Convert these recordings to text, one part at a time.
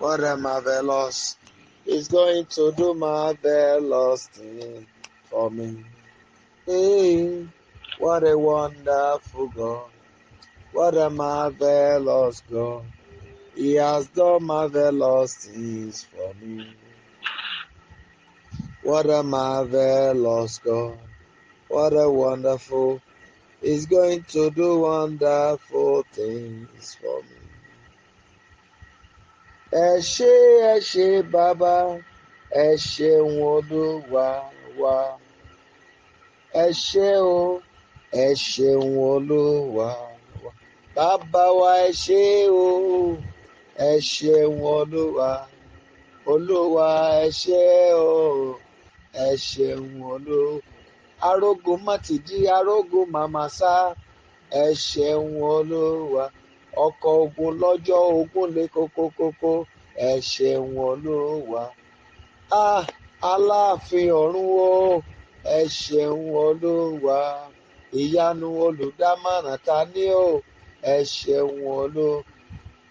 What a marvelous. He's going to do marvelous thing for me. Hey, what a wonderful God. What a marvelous God. He has done marvelous things for me. What a marvelous God. What a wonderful. He's going to do wonderful things for me. Ẹ ṣé bàbá, ẹ ṣeun Olúwa wa. Ẹ ṣé o, ẹ ṣeun Olúwa wa. Bàbá wa ẹ ṣé o, ẹ ṣeun Olúwa. Olúwa ẹ ṣé o, ẹ ṣeun Olúwa. Arógun má ti di arógun màmá sá. Ẹ ṣeun Olúwa. Ọkọ̀ ogun lọ́jọ́ ogun le kókókókó. Ẹ ṣeun Olúwa. Aláàfin ọ̀run o. Ẹ ṣeun Olúwa. Ìyanu olùdámọ̀ràn ta ni o. Ẹ ṣeun Olúwa.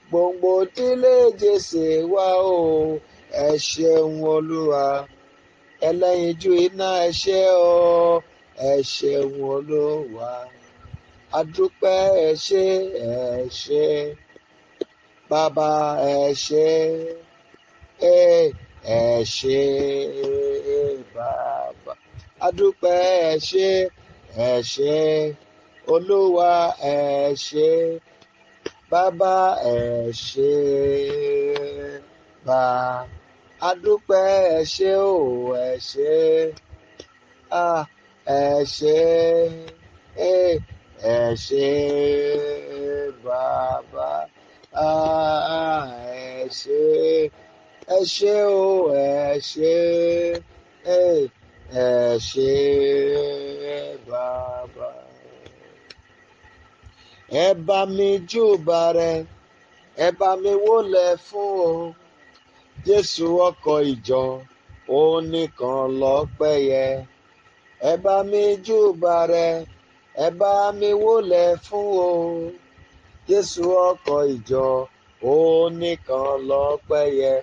Gbòǹgbò ìdílé Jésè wá o. Ẹ ṣeun Olúwa. Ẹlẹ́yinjú iná ẹ ṣé o. Ẹ ṣeun Olúwa. Adúpẹ́ ẹ ṣé bàbá ẹ ṣé ẹ ṣé bàbá. Adúpẹ́ ẹ ṣé Olúwa ẹ ṣé bàbá ẹ ṣé bàbá. Adúpẹ́ ẹ ṣé o ẹ ṣé ẹ ṣé ẹ ṣé bàbá ẹ ṣé o ẹ ṣé ẹ ṣé bàbá. Ẹ bá mi júbà rẹ̀, ẹ bá mi wólẹ̀ fún o. Jésù ọkọ̀ ìjọ òun nìkan lọ́pẹ́ yẹ. Ẹ bá mi júbà rẹ̀, ẹ bá mi wólẹ̀ fún o. Jésù ọkọ̀ ìjọ òun nìkan lọ́pẹ́ yẹ.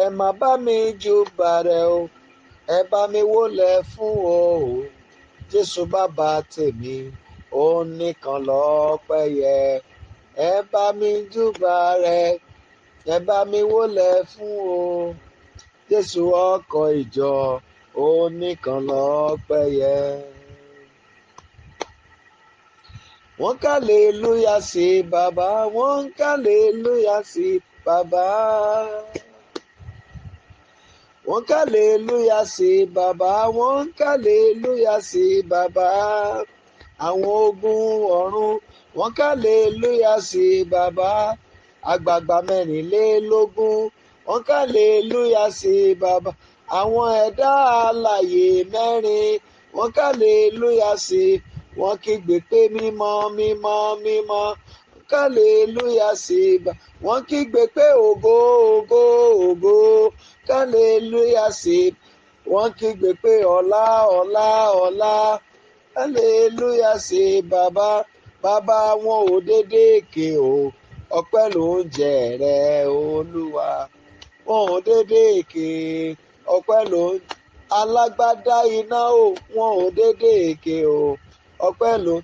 Ẹ má bá mi júbà rẹ̀ o, ẹ bá mi wólẹ̀ fún o. Jésù bàbá tèmi òun nìkan lọ́pẹ́ yẹ. Ẹ bá mi júbà rẹ̀, ẹ bá mi wólẹ̀ fún o. Jésù ọkọ̀ ìjọ òun nìkan lọ́pẹ́ yẹ. Wọ́n kàlélúyà sí bàbá, wọ́n kàlélúyà sí bàbá. Wọ́n kàlélúyà sí bàbá, wọ́n kàlélúyà sí bàbá. Àwọn ogun ọ̀run wọ́n kàlélúyà sí bàbá. Àgbààgbà mẹ́rìnlélógún wọ́n kàlélúyà sí bàbá. Àwọn ẹ̀dá alààyè mẹ́rin wọ́n kàlélúyà sí bàbá. Wọ́n kígbe pé mímọ́ mímọ́ mímọ́. Kàlélúyà sí bàbá. Wọ́n kígbe pé ògo ògo ògo. Kàlélúyà sí bàbá. Wọ́n kígbe pé ọlá ọlá ọlá. Kàlélúyà sí bàbá. Bàbá wọn ò dédé ké o. Ọpẹ́ ló ń jẹ rẹ Olúwa. Wọn ò dédé ké. Ọpẹ́ ló ń alágbádá iná o. Wọn ò dédé ké o. Ọpẹ́ ló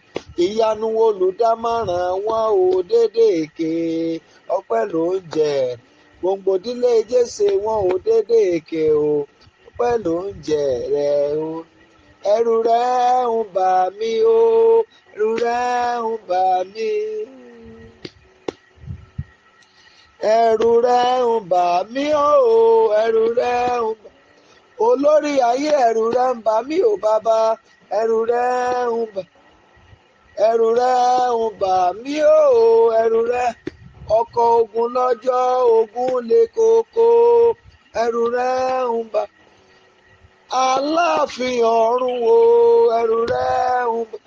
ìyanu olùdámọ̀ràn wọn ò dédé ké. Ọpẹ́ ló ń jẹ gbòǹgbò ìdílé Jésè wọn ò dédé ké o. Ọpẹ́ ló ń jẹ rẹ o. Ẹ̀rù rẹ ń bà mí o. Ẹ̀rù rẹ ń bà mí. Ẹ̀rù rẹ ń bà mí o. Ẹ̀rù rẹ ń bà olórí ayé ẹ̀rù rẹ ń bà mí o bàbá. Ẹ̀rù rẹ ń bà mí o. Ẹ̀rù rẹ ọkọ̀ ogun lọ́jọ́ ogun le koko. Ẹ̀rù rẹ ń bà Aláàfin ọ̀run o. Ẹ̀rù rẹ ń bà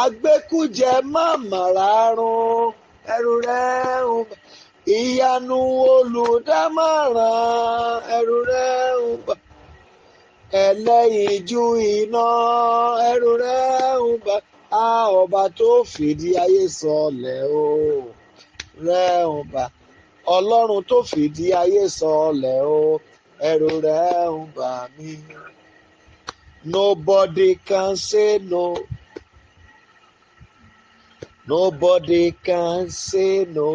agbẹ́kújẹ máma rárún. Ẹ̀rù rẹ ń bà ìyanu olùdámọ̀ràn. Ẹ̀rù rẹ ń bà ẹlẹ́yinjú iná. Ẹ̀rù rẹ ń bà ọba tó fìdí ayé sọlẹ̀ o. Rẹ ń bà Ọlọ́run tó fìdí ayé sọlẹ̀ o, ẹ̀rù rẹ̀ ń bà mí. Nobody can say no. Nobody can say no.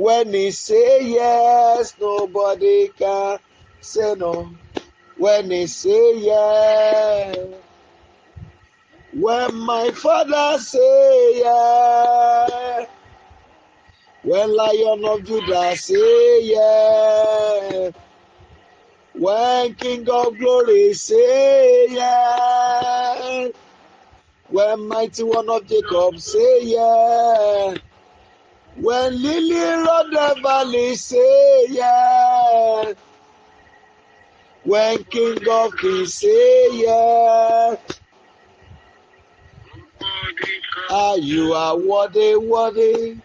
When he say yes, nobody can say no. When he say yes. When my father say yes. When Lion of Judah say yes. When King of Glory say yes. When Mighty One of Jacob say yes. When Lily of the Valley say yes. When King of Kings say yes. You are worthy, worthy.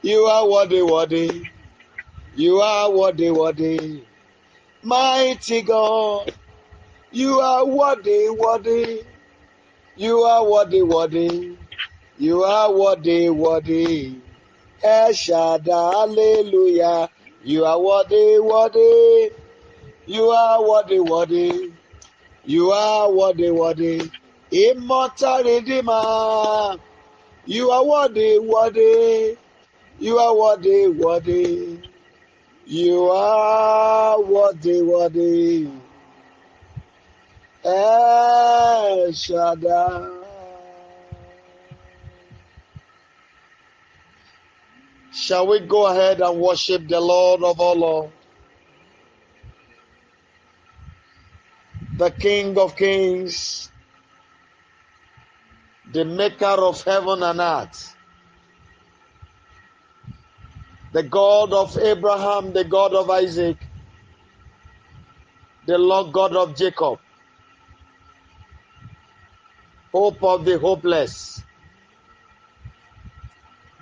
You are worthy, worthy. You are worthy, worthy. Mighty God, you are worthy, worthy. You are worthy, worthy. You are worthy, worthy. El Shaddai, hallelujah. You are worthy, worthy. You are worthy, worthy. You are worthy, worthy. Immortal Redeemer. You are worthy, worthy. You are worthy, worthy. You are worthy, worthy. El Shaddai. Shall we go ahead and worship the Lord of all Lords, the King of Kings, the maker of heaven and earth, the God of Abraham, the God of Isaac, the Lord God of Jacob, hope of the hopeless,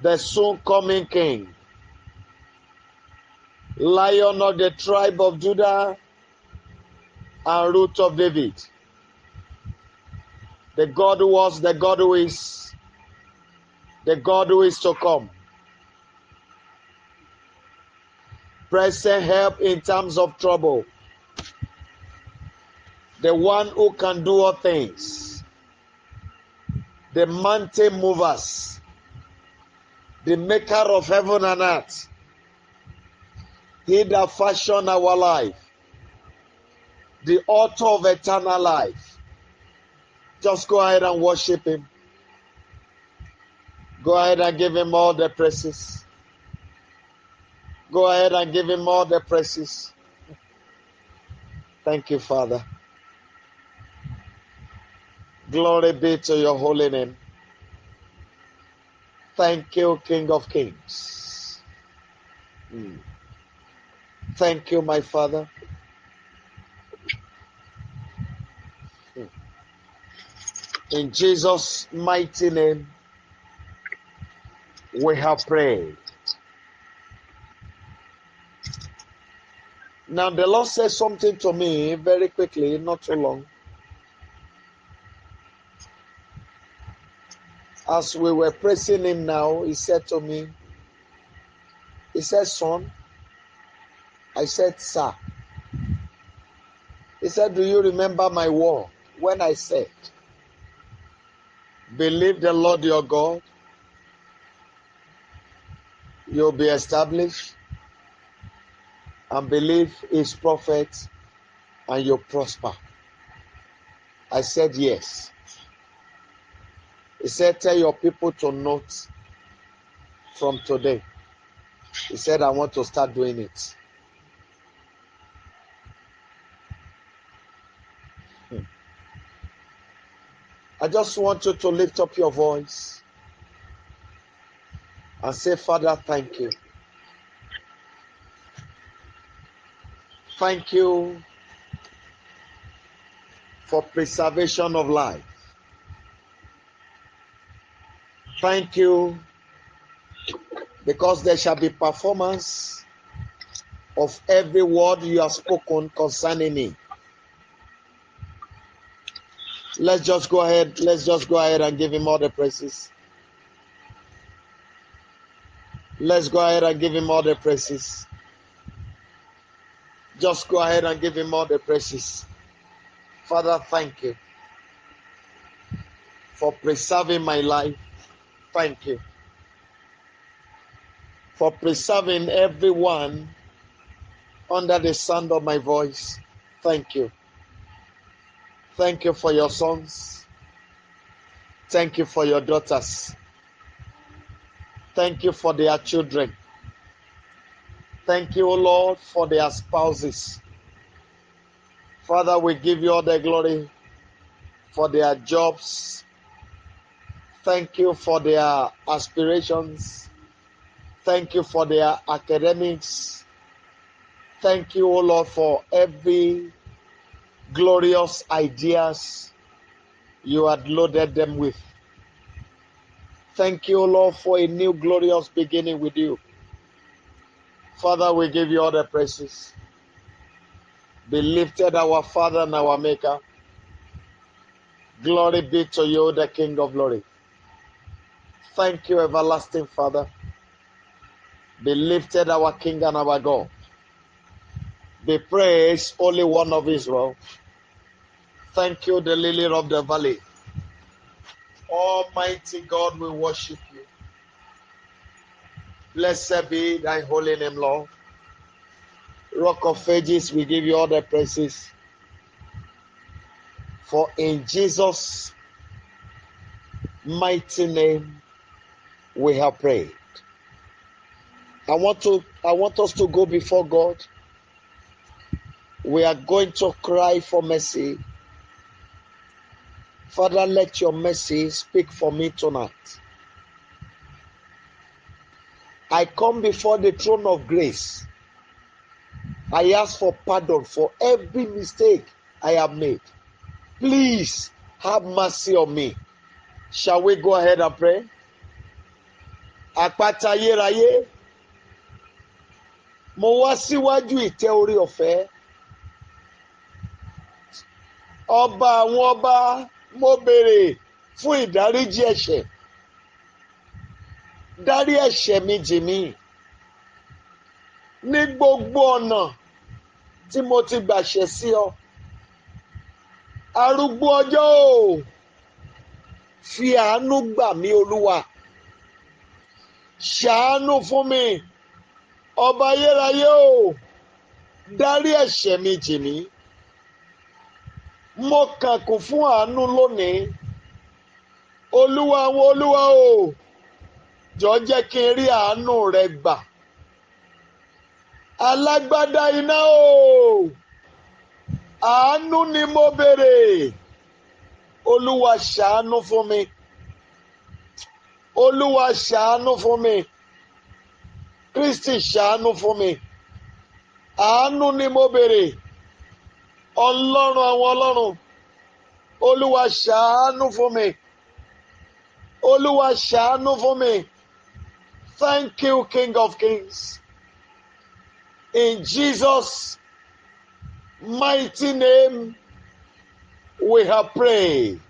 the soon coming King, Lion of the tribe of Judah and Root of David, the God who was, the God who is, the God who is to come, present help in times of trouble, the one who can do all things, the mountain movers, the maker of heaven and earth, he that fashioned our life, the author of eternal life. Just go ahead and worship him. Go ahead and give him all the praises. Go ahead and give him all the praises. Thank you, Father. Glory be to your holy name. Thank you, King of Kings. Thank you, my Father. In Jesus' mighty name, we have prayed. Now, the Lord said something to me very quickly, not too long. As we were praising him now, he said to me, he said, son. I said, sir. He said, do you remember my word when I said, believe the Lord your God, you'll be established, and believe his prophets, and you'll prosper? I said, yes. He said, tell your people to note from today. He said, I want to start doing it. I just want you to lift up your voice and say, Father, thank you. Thank you for preservation of life. Thank you because there shall be performance of every word you have spoken concerning me. Let's just go ahead and give him all the praises. Let's go ahead and give him all the praises. Just go ahead and give him all the praises. Father, thank you for preserving my life. Thank you for preserving everyone under the sound of my voice. Thank you. Thank you for your sons. Thank you for your daughters. Thank you for their children. Thank you, O Lord, for their spouses. Father, we give you all the glory for their jobs. Thank you for their aspirations. Thank you for their academics. Thank you, O Lord, for every glorious ideas you had loaded them with. Thank you, O Lord, for a new glorious beginning with you. Father, we give you all the praises. Be lifted, our Father and our Maker. Glory be to you, the King of glory. Thank you, everlasting Father. Be lifted, our King and our God. Be praised, Holy One of Israel. Thank you, the Lily of the Valley. Almighty God, we worship you. Blessed be thy holy name, Lord. Rock of Ages, we give you all the praises. For in Jesus' mighty name we have prayed. I want us to go before God. We are going to cry for mercy. Father, let your mercy speak for me tonight. I come before the throne of grace. I ask for pardon for every mistake I have made. Please have mercy on me. Shall we go ahead and pray? Àpáta ayérayé, mo wá síwájú ìtẹ́ orí ọ̀fẹ́. Ọba àwọn ọba, mo béèrè fún ìdáríjì ẹ̀ṣẹ̀. Dárí ẹ̀ṣẹ̀ mi jì mí. Ní gbogbo ọ̀nà tí mo ti gbà ṣẹ̀ sí ọ. Arúgbó ọjọ́ o, fi àánú gbà mí Olúwa. Ṣàánú fún mi. Ọba ayérayé o, dárí ẹ̀ṣẹ̀ mi jì mí. Mo kànkùn fún àánú lónìí. Olúwa àwọn olúwa o, jọ̀ọ́ jẹ́ kí n rí àánú rẹ gbà. Alágbádá iná o, àánú ni mo béèrè. Olúwa ṣàánú fún mi. Olúwa ṣàánú fún mi. Kristi ṣàánú fún mi. Àánú ni mo béèrè. Ọlọ́run àwọn ọlọ́run. Olúwa ṣàánú fún mi. Olúwa ṣàánú fún mi. Thank you, King of Kings. In Jesus' mighty name, we have prayed.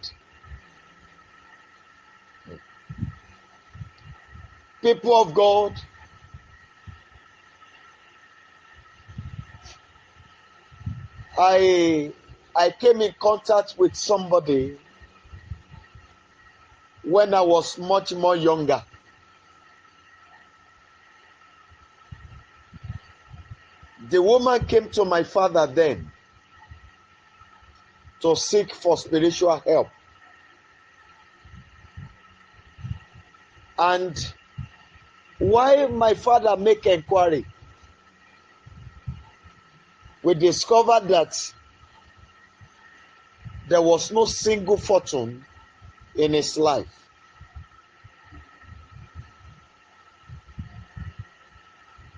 People of God, I came in contact with somebody when I was much more younger. The woman came to my father then to seek for spiritual help. And while my father make inquiry, we discovered that there was no single fortune in his life.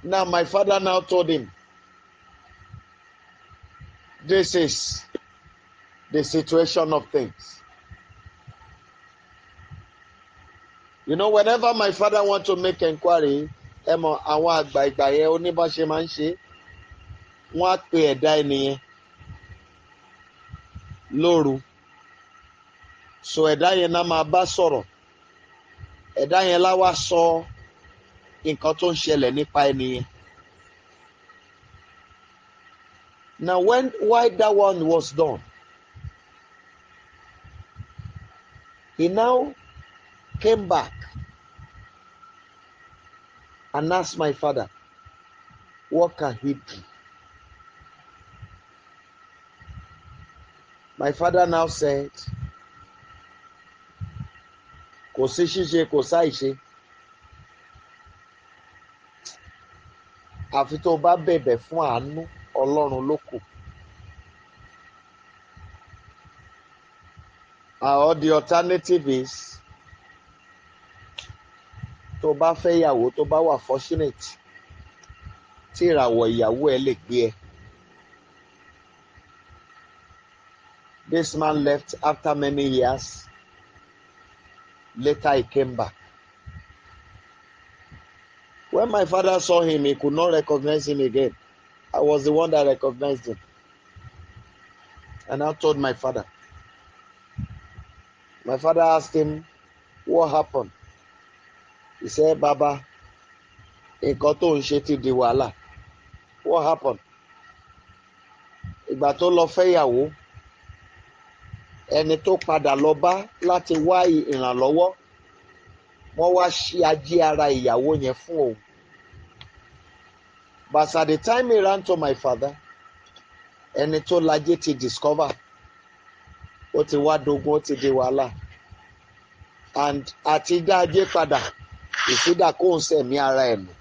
Now my father now told him, this is the situation of things. You know, whenever my father wants to make inquiry, àwọn àgbà ìgbà yẹn oníbọ̀ṣe máa ń ṣe, wọ́n á pe ẹ̀dá ènìyàn lóru. So ẹ̀dá yẹn náà máa bá sọ̀rọ̀. Ẹ̀dá yẹn lá wá sọ nǹkan tó ń ṣẹlẹ̀ nípa ẹni yẹn. Now why that one was done, he now came back and asked my father, what can he do? My father now said, kò sí ṣíṣe kò sáìṣe, àfi tó bá bẹ̀bẹ̀ fún àánú Ọlọ́run ló kù. Or the alternative is, tó bá fẹ́ ìyàwó tó bá wà fortunate, tí ìràwọ̀ ìyàwó ẹ lè gbé ẹ. This man left after many years. Later he came back. When my father saw him, he could not recognize him again. I was the one that recognized him. And I told my father. My father asked him, what happened? He said, Baba, nǹkan tó ń ṣe ti di wàhálà. What happened? Ìgbà tó lọ fẹ́yàwó, ẹni tó padà lọ bá láti wá ìrànlọ́wọ́, wọ́n wá ṣí ajé ara ìyàwó yẹn fún òun. But at the time he ran to my father, ẹni tó lajé ti discover, ó ti wá dogun, ó ti di wàhálà. And àti dá ajé padà, ìsídà kó ń sẹ̀mí ara ẹ̀ nù.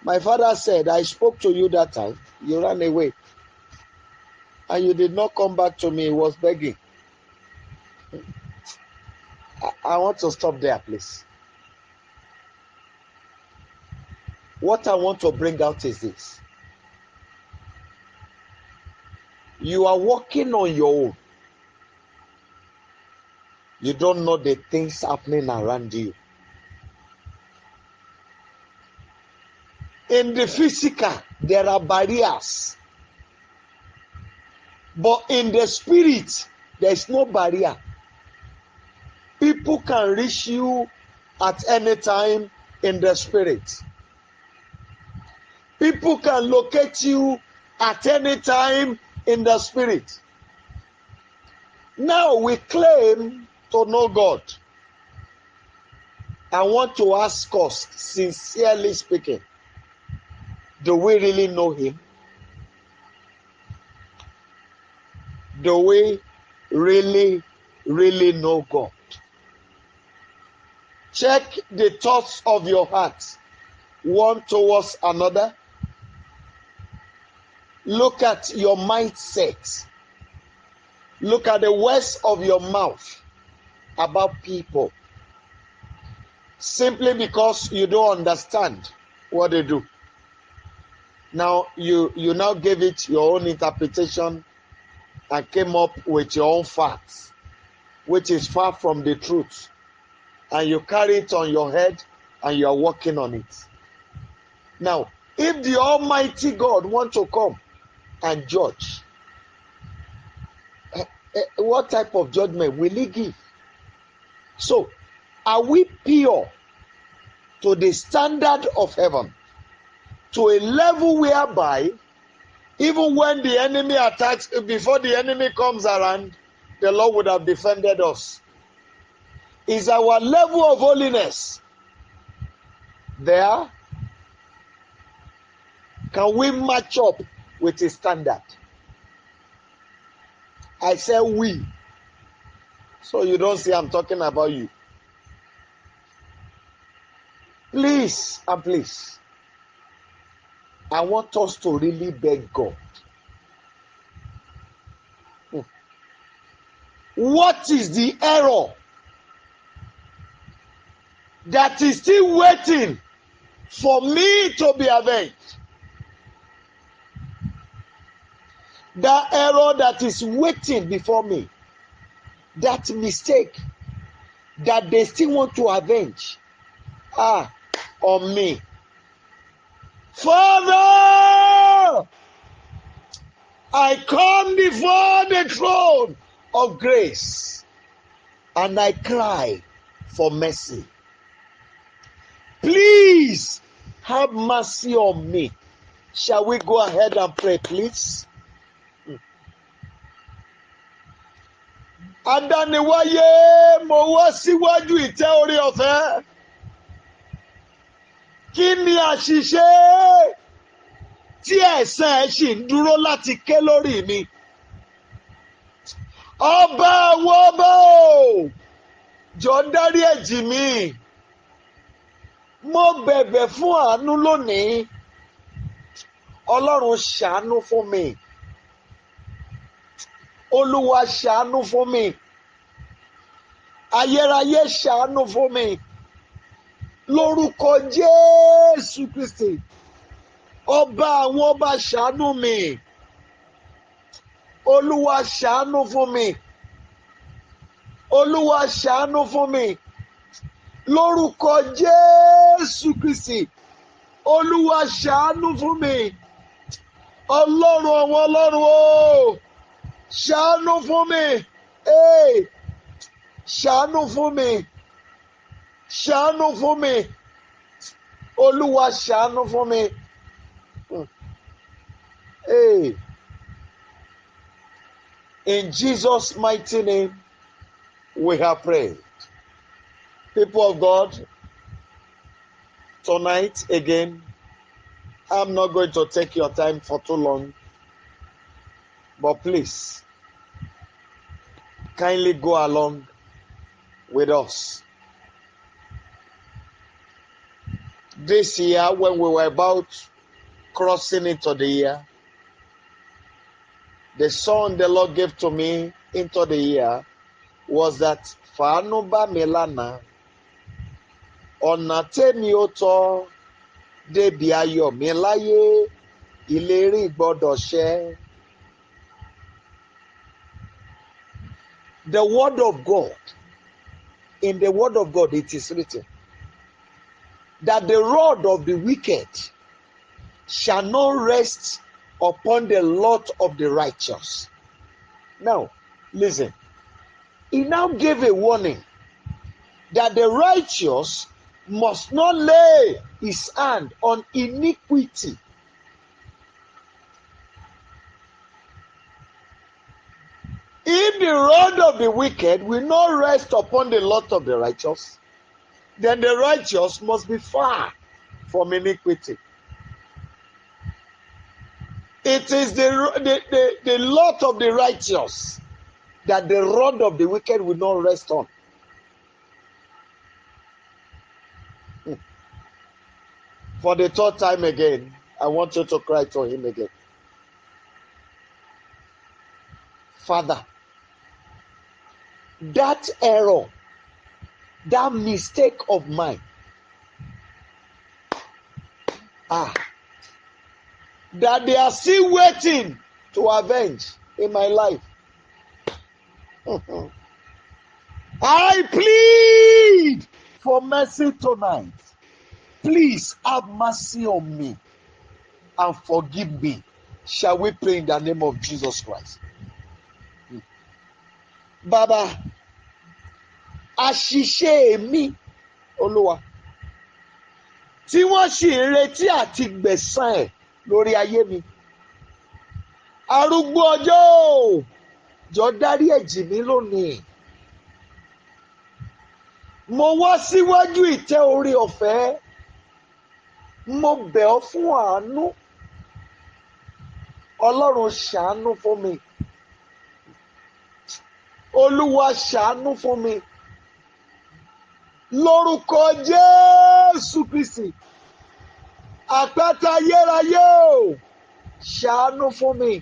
My father said, I spoke to you that time, you ran away. And you did not come back to me, he was begging. I want to stop there, please. What I want to bring out is this. You are working on your own. You don't know the things happening around you. In the physical, there are barriers. But in the spirit, there is no barrier. People can reach you at any time in the spirit. People can locate you at any time in the spirit. Now we claim to know God. I want to ask us, sincerely speaking, do we really know Him? Do we really, really know God? Check the thoughts of your heart, one towards another. Look at your mindset. Look at the words of your mouth about people. Simply because you don't understand what they do. Now you now gave it your own interpretation and came up with your own facts, which is far from the truth. And you carry it on your head and you are working on it. Now, if the Almighty God wants to come and judge, what type of judgment will He give? So, are we pure to the standard of heaven, to a level whereby even when the enemy attacks, before the enemy comes around, the Lord would have defended us? Is our level of holiness there? Can we match up with His standard? I say we, so you don't see I'm talking about you. Please and please, I want us to really beg God. What is the error that is still waiting for me to be avenged? That error that is waiting before me, that mistake that they still want to avenge on me. Father, I come before the throne of grace and I cry for mercy. Please have mercy on me. Shall we go ahead and pray, please? Adániwáyé, mo wá síwájú ìtẹ́ orí ọ̀fẹ́. Kí ni àṣìṣe tí ẹ̀san ẹ̀ ṣì ń dúró láti ké lórí mi? Ọba àwọn ọba o, jọ̀ọ́ dárí ẹ̀jì mi. Mo bẹ̀bẹ̀ fún àánú lónìí. Ọlọ́run ṣàánú fún mi. Olúwa ṣàánú fún mi. Ayérayé ṣàánú fún mi. Lórúkọ Jésù Kristi. Ọba àwọn ọba ṣàánú mi. Olúwa ṣàánú fún mi. Olúwa ṣàánú fún mi. Lórúkọ Jésù Kristi. Olúwa ṣàánú fún mi. Ọlọ́run àwọn ọlọ́run o. Ṣàánú fún mi. Ṣàánú fún mi. Ṣàánú fún mi. Olúwa ṣàánú fún mi. In Jesus' mighty name, we have prayed. People of God, tonight again, I'm not going to take your time for too long, but please, kindly go along with us. This year, when we were about crossing into the year, the song the Lord gave to me into the year was that Fàánú bá mi lánàá, ọ̀nà tèmi ó tọ́, débi ayọ̀ mi láyé, ìlérí gbọ́dọ̀ ṣẹ. The word of God, in the word of God it is written that the rod of the wicked shall not rest upon the lot of the righteous. Now, listen. He now gave a warning that the righteous must not lay his hand on iniquity. If the rod of the wicked will not rest upon the lot of the righteous, then the righteous must be far from iniquity. It is the lot of the righteous that the rod of the wicked will not rest on. For the third time again, I want you to cry to him again. Father, that error, that mistake of mine, that they are still waiting to avenge in my life. I plead for mercy tonight. Please have mercy on me and forgive me. Shall we pray in the name of Jesus Christ? Baba, àṣìṣe mi, Olúwa, tí wọ́n sì ń retí àti gbẹ̀san ẹ̀ lórí ayé mi. Arúgbó ọjọ́, jọ̀ọ́ dárí ẹ̀jì mi lónìí. Mo wá síwájú ìtẹ́ orí ọ̀fẹ́. Mo bẹ̀ ọ́ fún àánú. Ọlọ́run ṣàánú fún mi. Olúwa ṣàánú fún mi. Lórúkọ Jésù Kristi. Àpáta ayérayé o, ṣàánú fún mi.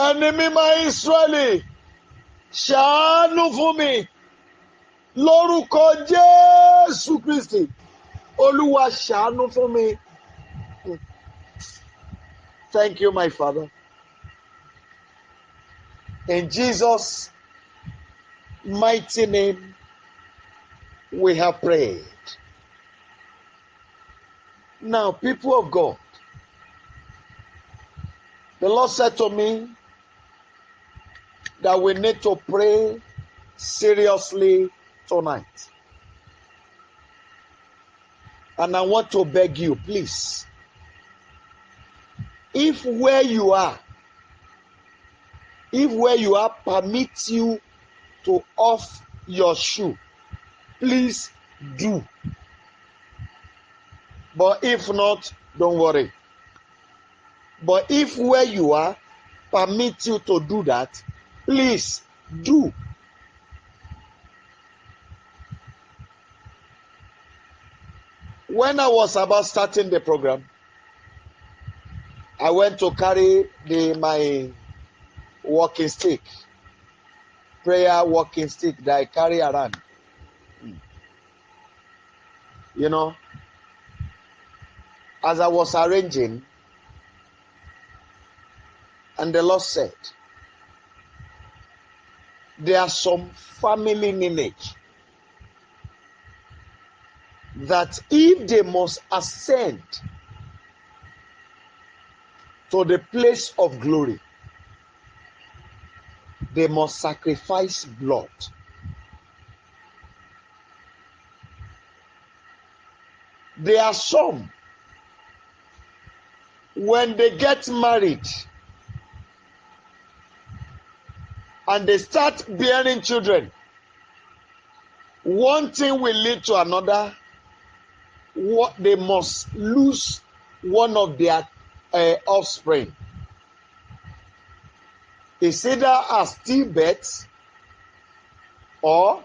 Ẹni mímọ́ Ísírẹ́lì, ṣàánú fún mi. Lórúkọ Jésù Kristi. Olúwa ṣàánú fún mi. Thank you, my Father. In Jesus' mighty name, we have prayed. Now, people of God, the Lord said to me that we need to pray seriously tonight. And I want to beg you, please, if where you are permits you to off your shoe, please do. But if not, don't worry. But if where you are permits you to do that, please do. When I was about starting the program, I went to carry my walking stick, prayer walking stick that I carry around. You know, as I was arranging, and the Lord said, there are some family lineage that if they must ascend to the place of glory, they must sacrifice blood. There are some, when they get married and they start bearing children, one thing will lead to another. What they must lose one of their offspring. It's either a stillbirth or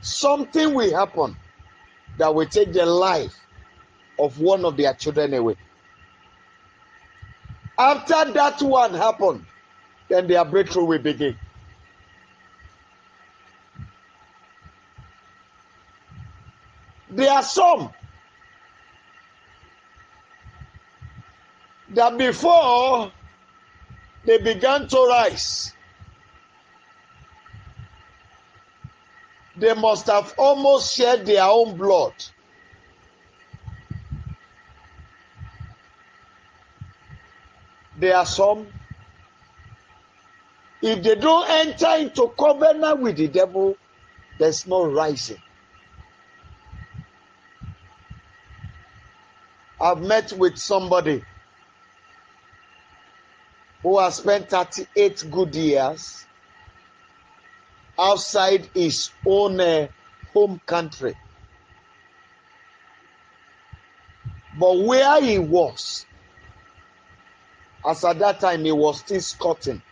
something will happen that will take the life of one of their children away. After that one happened, then their breakthrough will begin. There are some that before they began to rise, they must have almost shed their own blood. There are some, if they don't enter into covenant with the devil, there's no rising. I've met with somebody who has spent 38 good years outside his own home country. But where he was, as at that time he was still squatting,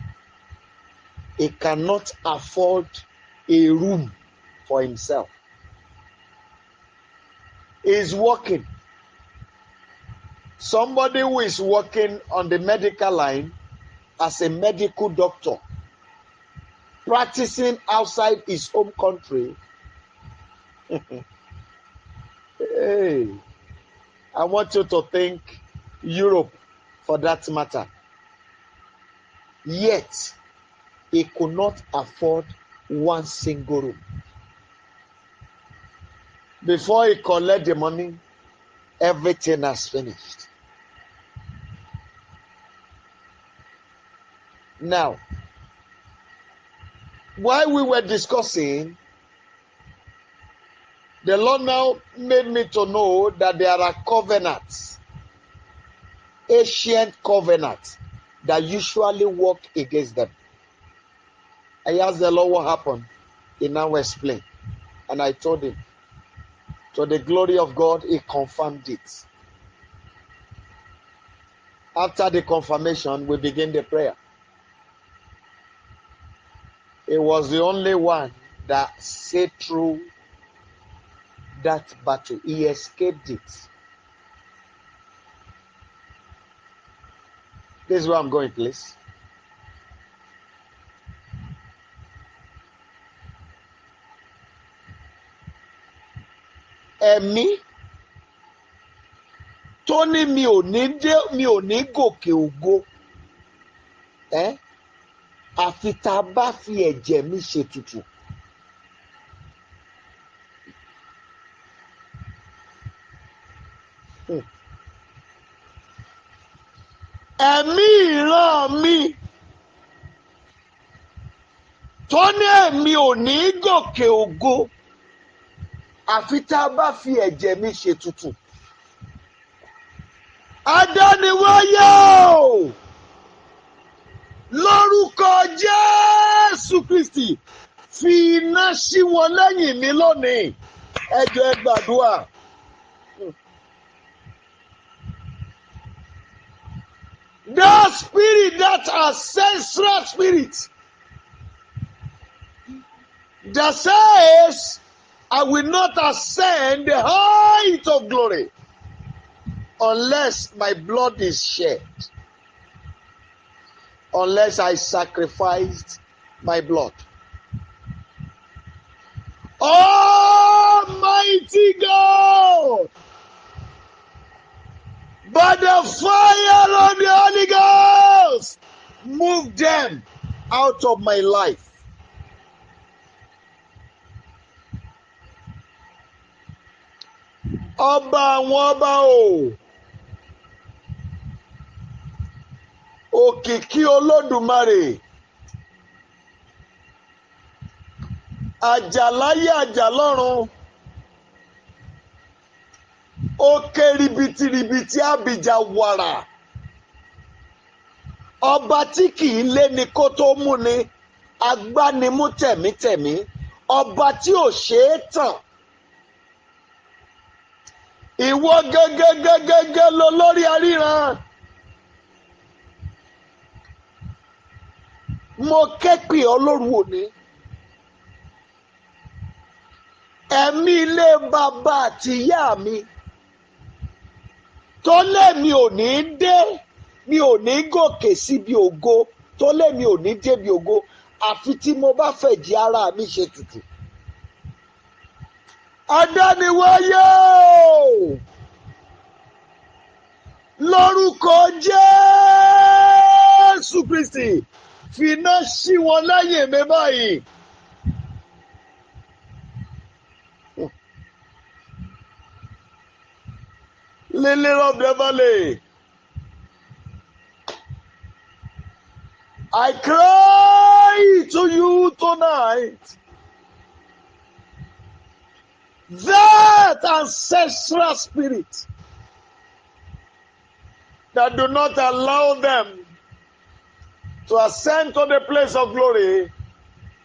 he cannot afford a room for himself. He is working. Somebody who is working on the medical line as a medical doctor, practicing outside his home country. Hey, I want you to think Europe for that matter. Yet, he could not afford one single room. Before he collect the money, everything has finished. Now, while we were discussing, the Lord now made me to know that there are covenants, ancient covenants, that usually work against them. I asked the Lord what happened. He now explained. And I told him, to the glory of God, he confirmed it. After the confirmation, we begin the prayer. He was the only one that said through that battle. He escaped it. This is where I'm going, please. Ẹ̀mí tó ní mi ò ní gòkè ògo, àfi tá a bá fi ẹ̀jẹ̀ mi ṣètùtù. Ẹ̀mí ìran mi tó ní èmi ò ní gòkè ògo, àfi tá a bá fi ẹ̀jẹ̀ mi ṣètùtù. Adániwáyé o, lórúkọ Jésù Kristi, fi iná sí wọn lẹ́yìn mi lónìí. Ẹ jọ̀ọ́ ẹ gbàdúrà. That spirit, that ancestral spirit that says, I will not ascend the height of glory unless my blood is shed, unless I sacrificed my blood. Almighty God, by the fire of the Holy Ghost, move them out of my life. Ọba àwọn ọba o, òkìkí Olódùmarè, àjàláyé àjàlọ́run, òkè ribitìribitì àbìjà wàrà, ọba tí kìí lé ni kó tó mú ni, agbánimú tẹ̀mítẹ̀mí, ọba tí ò ṣeé tàn. Ìwọ gẹ́gẹ́gẹ́gẹ́ lọ lórí aríran. Mo ké pè ọ́ lóru òní. Ẹ̀mí ilé bàbá àti ìyá mi tó lé mi ò ní dé, mi ò ní gòkè síbi ògo, tó lé mi ò ní débi ògo, àfi tí mo bá fẹ̀jẹ̀ ara mi ṣe tutù. Adániwáyé lórúkọ Jésù Kristi, finá sí wọn lẹ́yìn mi báyìí. Lily of the valley, I cry to you tonight. That ancestral spirit that do not allow them to ascend to the place of glory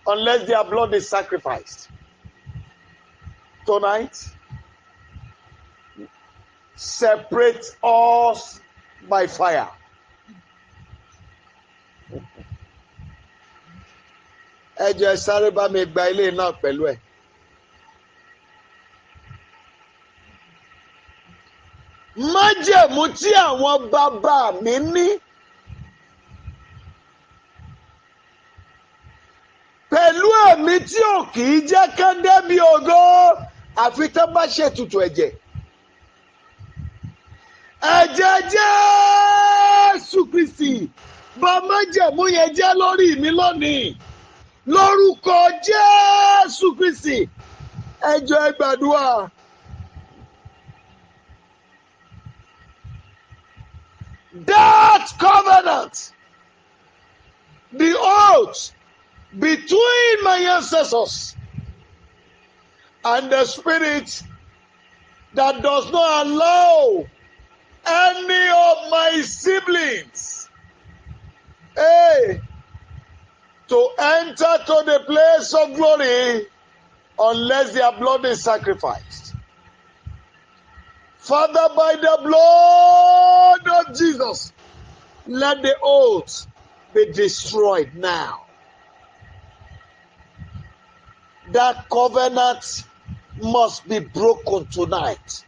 unless their blood is sacrificed. Tonight, separate us by fire. Ẹ jẹ́ sáré bá mi gba ilé náà pẹ̀lú ẹ̀. Májẹ̀mú tí àwọn bàbá mi ní pẹ̀lú ẹ̀mí tí ò kì í jẹ́ ká débi ògo àfi tó bá ṣètùtù ẹ̀jẹ̀. Ẹ̀jẹ̀ Jésù Kristi bà májẹ̀mú yẹn jẹ́ lórí mi lónìí. Lórúkọ Jésù Kristi, ẹ jọ̀ọ́ ẹ gbàdúrà. That covenant, the oath between my ancestors and the spirit that does not allow any of my siblings, to enter to the place of glory unless their blood is sacrificed. Father, by the blood of Jesus, let the oath be destroyed now. That covenant must be broken tonight.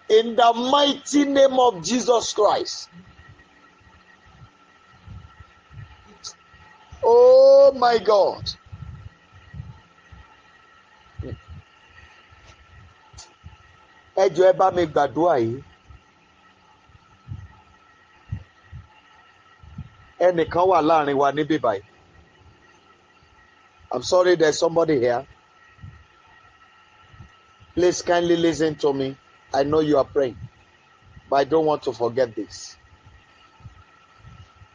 In the mighty name of Jesus Christ. Oh my God. Ẹ jọ̀ọ́ ẹ bá mi gbàdúrà yìí. Ẹnìkan wà láàrin wa níbí báyìí. I'm sorry there's somebody here. Please kindly listen to me. I know you are praying, but I don't want to forget this.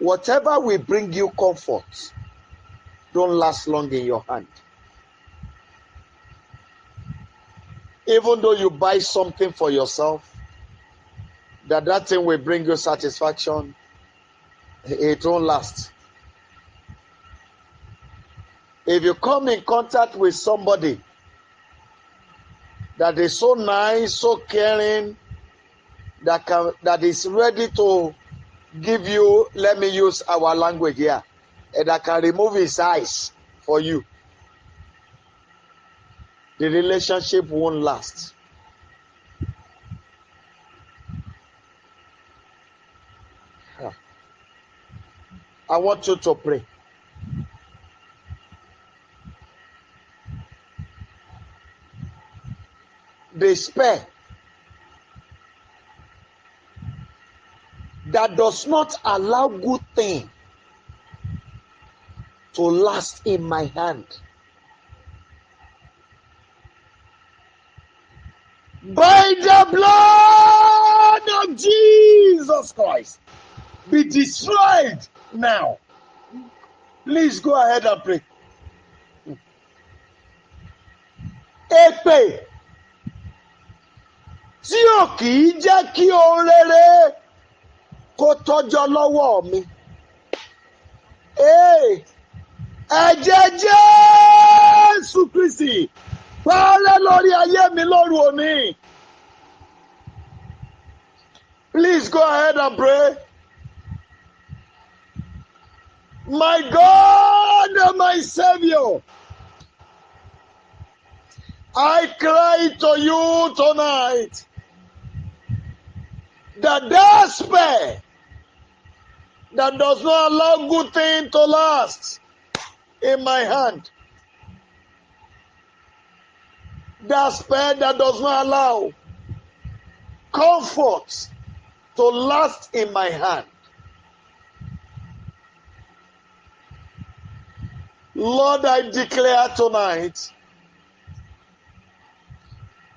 Whatever will bring you comfort, don't last long in your hand. Even though you buy something for yourself, that thing will bring you satisfaction, it won't last. If you come in contact with somebody that is so nice, so caring, that is ready to give you, let me use our language here, that can remove his eyes for you, the relationship won't last. I want you to pray. Despair that does not allow good thing to last in my hand. By the blood of Jesus Christ, be destroyed now. Please go ahead and pray. Èpè tí ò kì í jẹ́ kí ohun rere kó tọ́jọ́ lọ́wọ́ mi. Ẹ̀jẹ̀ Jésù Kristi parẹ́ lórí ayé mi lóru òní. Please go ahead and pray. My God and my Savior, I cry to you tonight that spare that does not allow good thing to last in my hand, that spare that does not allow comfort to last in my hand, Lord, I declare tonight,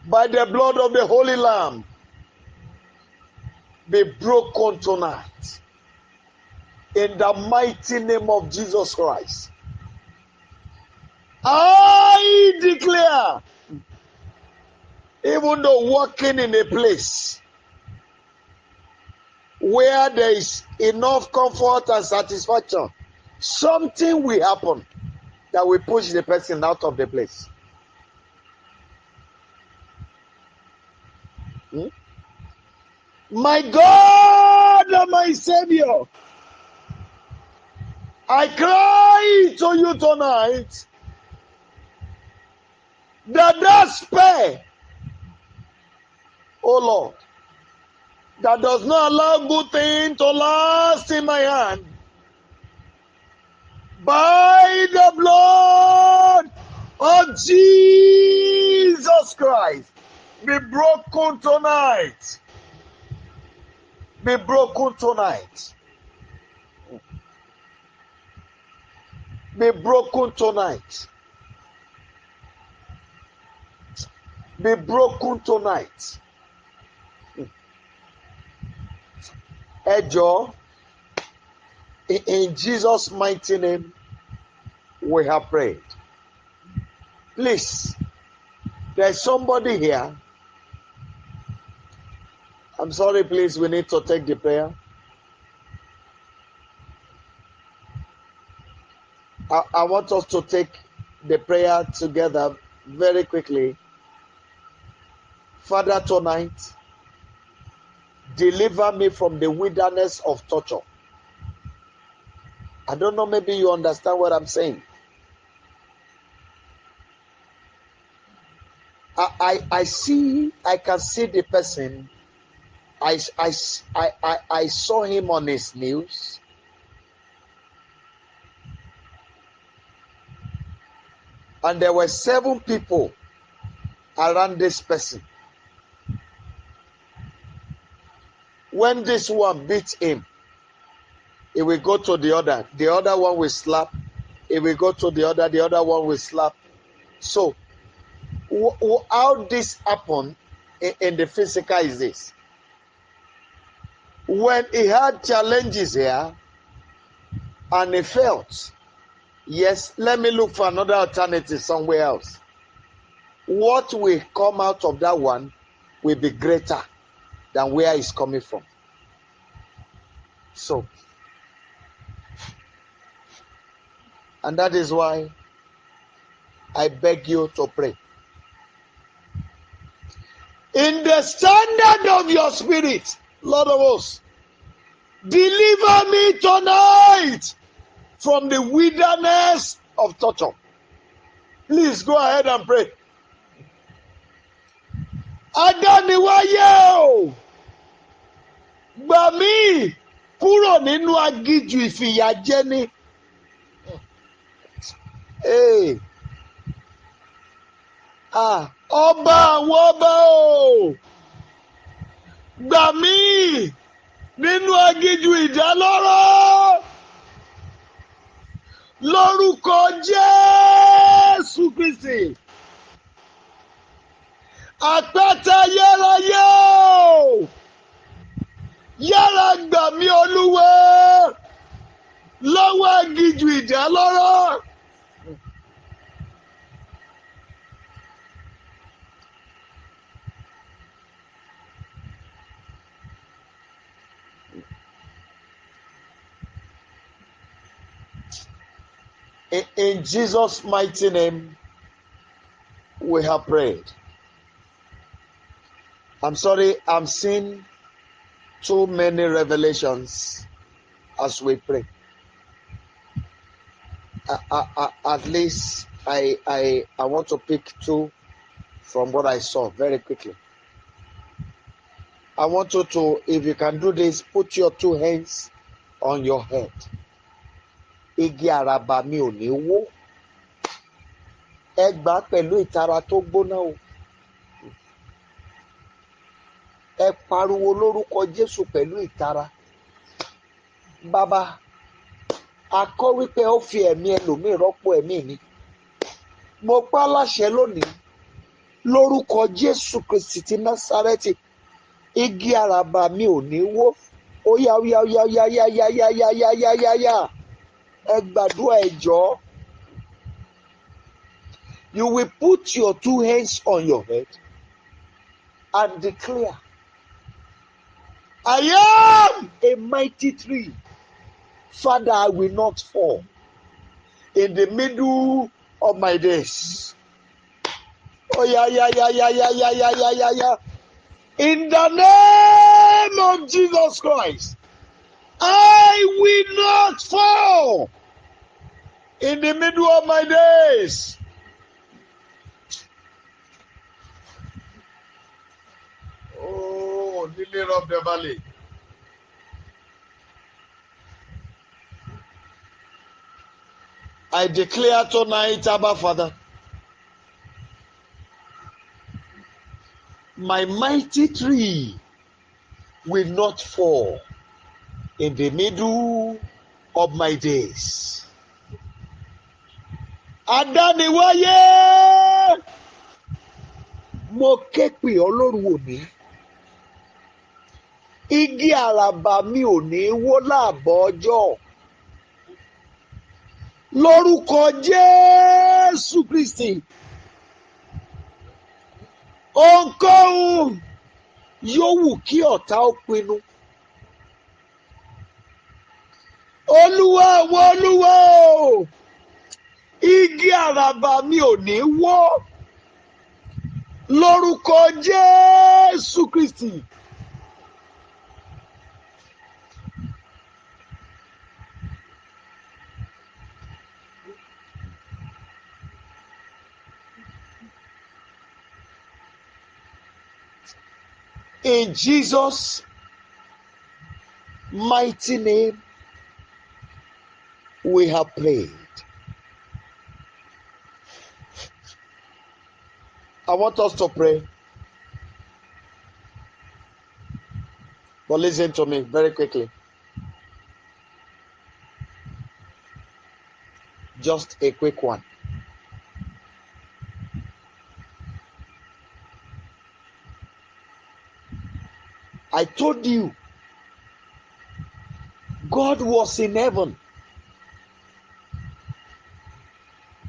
by the blood of the Holy Lamb, be broken tonight. In the mighty name of Jesus Christ. I declare, even though walking in a place where there is enough comfort and satisfaction, something will happen that will push the person out of the place. My God and my Savior, I cry to you tonight that spare, oh Lord, that does not allow good thing to last in my hand, by the blood of Jesus Christ, be broken tonight. Be broken tonight. Be broken tonight. Be broken tonight. Ẹ jọ̀ọ́, in Jesus' mighty name, we have prayed. Please, there's somebody here. I'm sorry, please, we need to take the prayer. I want us to take the prayer together very quickly. Father, tonight, deliver me from the wilderness of torture. I don't know, maybe you understand what I'm saying. I can see the person. I saw him on his news. And there were 7 people around this person. When this one beats him, he will go to the other. The other one will slap. He will go to the other one will slap. So, how this happened in the physical is this. When he had challenges here and he felt, yes, let me look for another alternative somewhere else, what will come out of that one will be greater than where it's coming from. So, and that is why I beg you to pray. In the standard of your spirit, Lord of hosts, deliver me tonight from the wilderness of torture. Please go ahead and pray. Adániwáyé o, gbà mí kúrò nínú aginjù ìfìyàjẹni. Ọba àwọn ọba o, gbà mí nínú aginjù ìdálóró lórúkọ Jésù Kristi. Àpáta yẹ́ráyé o, yára gbà mí Olúwa lọ́wọ́ aginjù ìdálóró. In Jesus' mighty name, we have prayed. I'm sorry, I'm seeing too many revelations as we pray. At least I want to pick two from what I saw very quickly. I want you to, if you can do this, put your two hands on your head. Igi àràbà mi ò ní wó. Ẹ gbà pẹ̀lú ìtara tó gbóná o. Ẹ pariwo lórúkọ Jésù pẹ̀lú ìtara. Bàbá, a kọ́ wípé ó fi ẹ̀mí ẹlòmíì rọ́pò ẹ̀mí mi. Mo pa láṣẹ lónìí lórúkọ Jésù Kristi ti Násárẹ́tì. Igi àràbà mi ò ní wó. Ó yá ó yá ó yá ó yá yá yá yá yá yá yá yá yá. Ẹ gbàdúrà ẹ jọ̀ọ́. You will put your two hands on your head and declare, I am a mighty tree. Father, I will not fall in the middle of my days. Oh yeah, yeah, yeah, yeah, yeah, yeah, yeah, yeah, yeah, yeah. In the name of Jesus Christ, I will not fall in the middle of my days. Oh, lily of the valley. I declare tonight, Abba Father, my mighty tree will not fall in the middle of my days. Adániwáyé, mo ké pè ọ́ lóru òní. Igi àràbà mi ò ní wó láàbọ̀ ọjọ́. Lórúkọ Jésù Kristi. Ohunkóhun yòówù kí ọ̀tá ó pinnu. Olúwa àwọn olúwa o. Igi àràbà mi ò ní wó. Lórúkọ Jésù Kristi. In Jesus' mighty name, we have prayed. I want us to pray. But listen to me very quickly. Just a quick one. I told you, God was in heaven.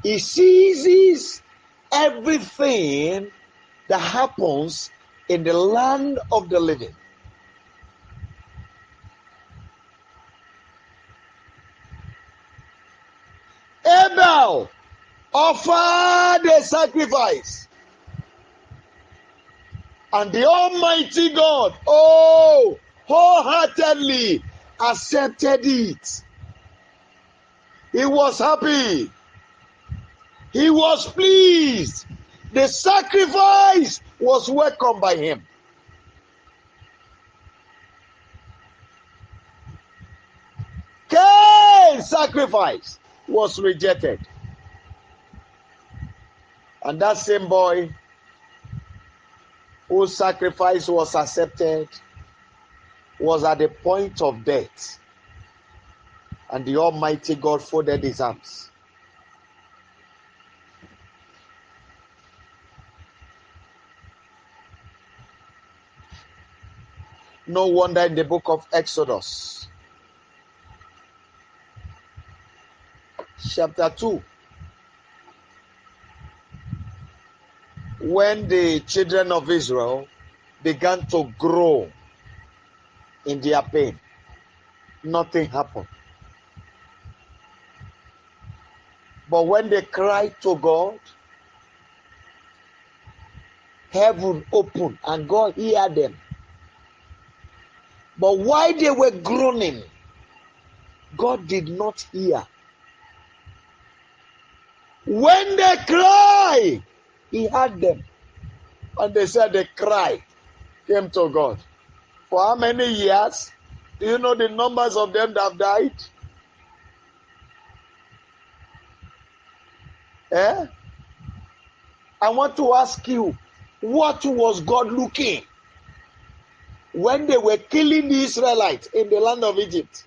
He sees everything that happens in the land of the living. offered a sacrifice. And the Almighty God, wholeheartedly accepted it. He was happy. He was pleased. The sacrifice was welcomed by him. Cain's sacrifice was rejected. And that same boy whose sacrifice was accepted was at the point of death. And the Almighty God folded his arms. No wonder in the book of Exodus, chapter 2, when the children of Israel began to grow in their pain, nothing happened. But when they cried to God, heaven opened and God heard them. But while they were groaning, God did not hear. When they cried, he heard them. And they said the cry came to God. For how many years? Do you know the numbers of them that have died? I want to ask you, what was God looking when they were killing the Israelites in the land of Egypt?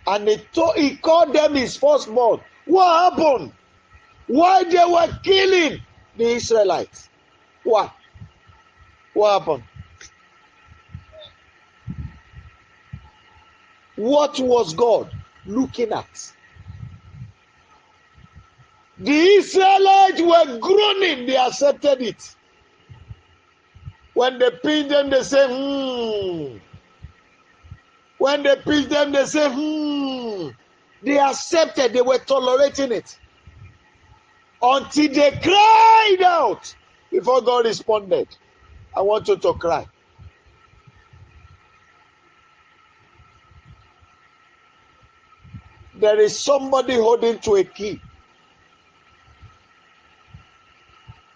And he called them his firstborn. What happened? Why they were killing the Israelites? What? What happened? What was God looking at? The Israelites were groaning, they accepted it. When they pinch them, they say, When they pinch them, they say, They accepted, they were tolerating it. Until they cried out before God responded. I want you to cry. There is somebody holding to a key.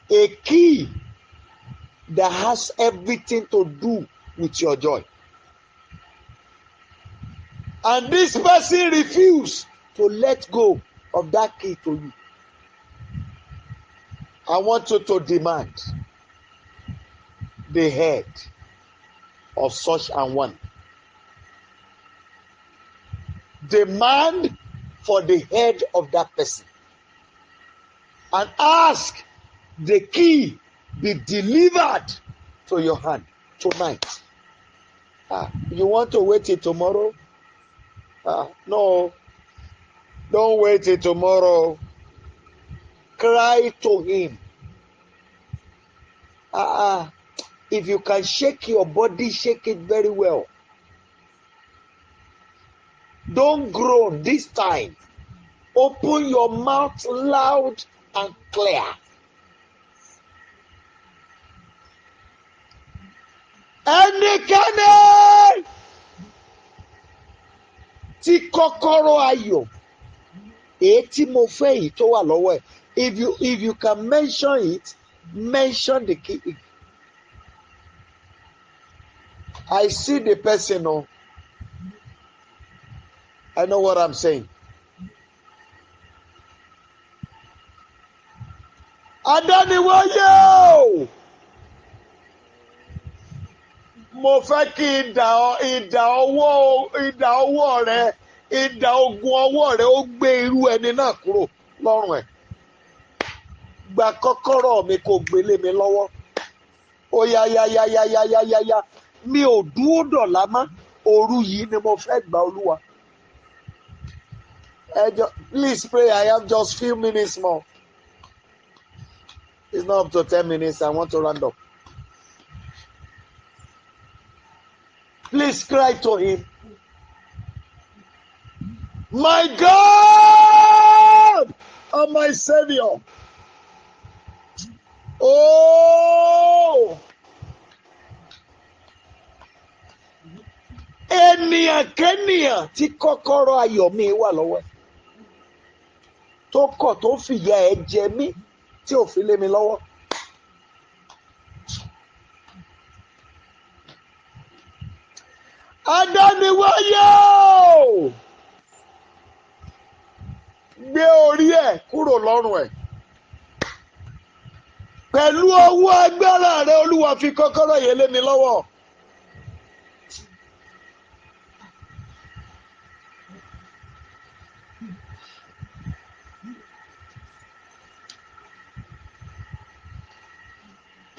A key that has everything to do with your joy. And this person refused to let go of that key to you. I want you to demand the head of such an one. Demand for the head of that person. And ask the key be delivered to your hand tonight. You want to wait till tomorrow? No. Don't wait till tomorrow. Cry to him. If you can shake your body, shake it very well. Don't groan this time. Open your mouth loud and clear. Ẹnikẹ́ni tí kọ́kọ́rọ́ ayọ̀ èyí tí mo fẹ́ yìí tó wà lọ́wọ́ ẹ̀, if you can mention it, mention the key. I see the person. Oh, I know what I'm saying. Adániwáyé o. Mo fẹ́ kí idà ọwọ́ rẹ, idà ogun ọwọ́ rẹ ó gbé irú ẹni náà kúrò lọ́rùn ẹ̀. Gba kọ́kọ́rọ́ mi kó gbélé mi lọ́wọ́. Ó yá. Mi ò dúró dọ̀là mọ́. Òru yìí ni mo fẹ́ gba Olúwa. Please pray. I have just few minutes more. It's not up to 10 minutes. I want to round up. Please cry to him. My God! of my Savior. Oh, ènìyàn kẹ́nìyàn tí kọ́kọ́rọ́ ayọ̀ mi wà lọ́wọ́ ẹ̀ tó kọ̀ tó fìyà ẹ̀ jẹ mí tí ò fi lé mi lọ́wọ́. Adániwáyé o, gbé orí ẹ̀ kúrò lọ́rùn ẹ̀. Pẹ̀lú ọwọ́ agbára rẹ Olúwa fi kọ́kọ́rọ́ yẹn lé mi lọ́wọ́.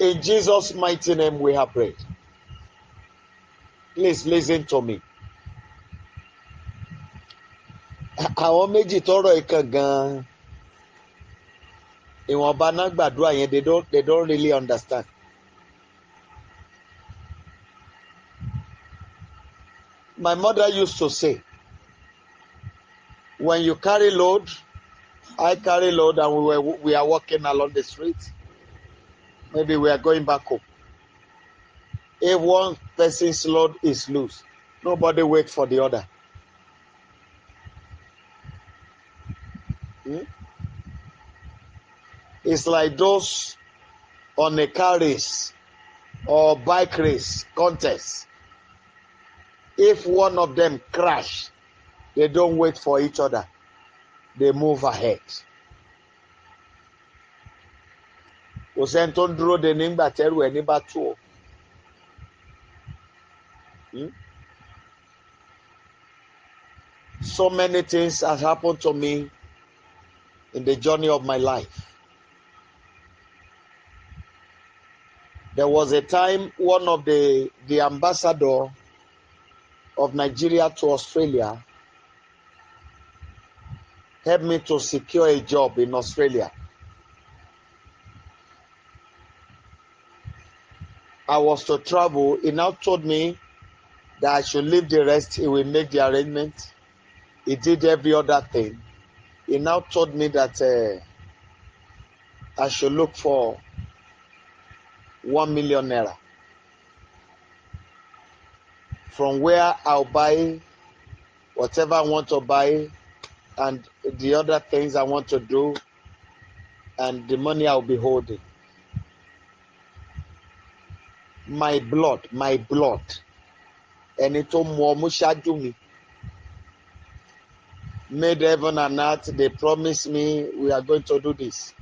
In Jesus' mighty name we have prayed. Please listen to me. Àwọn méjì tọrọ ìkan gan-an ìwọ̀nba náà gbàdúrà yẹn they don't really understand. My mother used to say, when you carry load, I carry load and we are walking along the street. Maybe we are going back home. If one person's load is loose, nobody waits for the other. It's like those on a car race or bike race contest. If one of them crash, they don't wait for each other. They move ahead. Kò sẹ́ni tó ń dúró de nígbà tẹ́rù ẹ̀ ní bá tú o. So many things have happened to me in the journey of my life. There was a time one of the ambassador of Nigeria to Australia helped me to secure a job in Australia. I was to travel. He now told me that I should leave the rest. He will make the arrangement. He did every other thing. He now told me that I should look for 1 million naira from where I'll buy whatever I want to buy and the other things I want to do, and the money I'll be holding. My blood, ẹni tó mú ọmú ṣáájú mi, made heaven and earth. They promised me we are going to do this.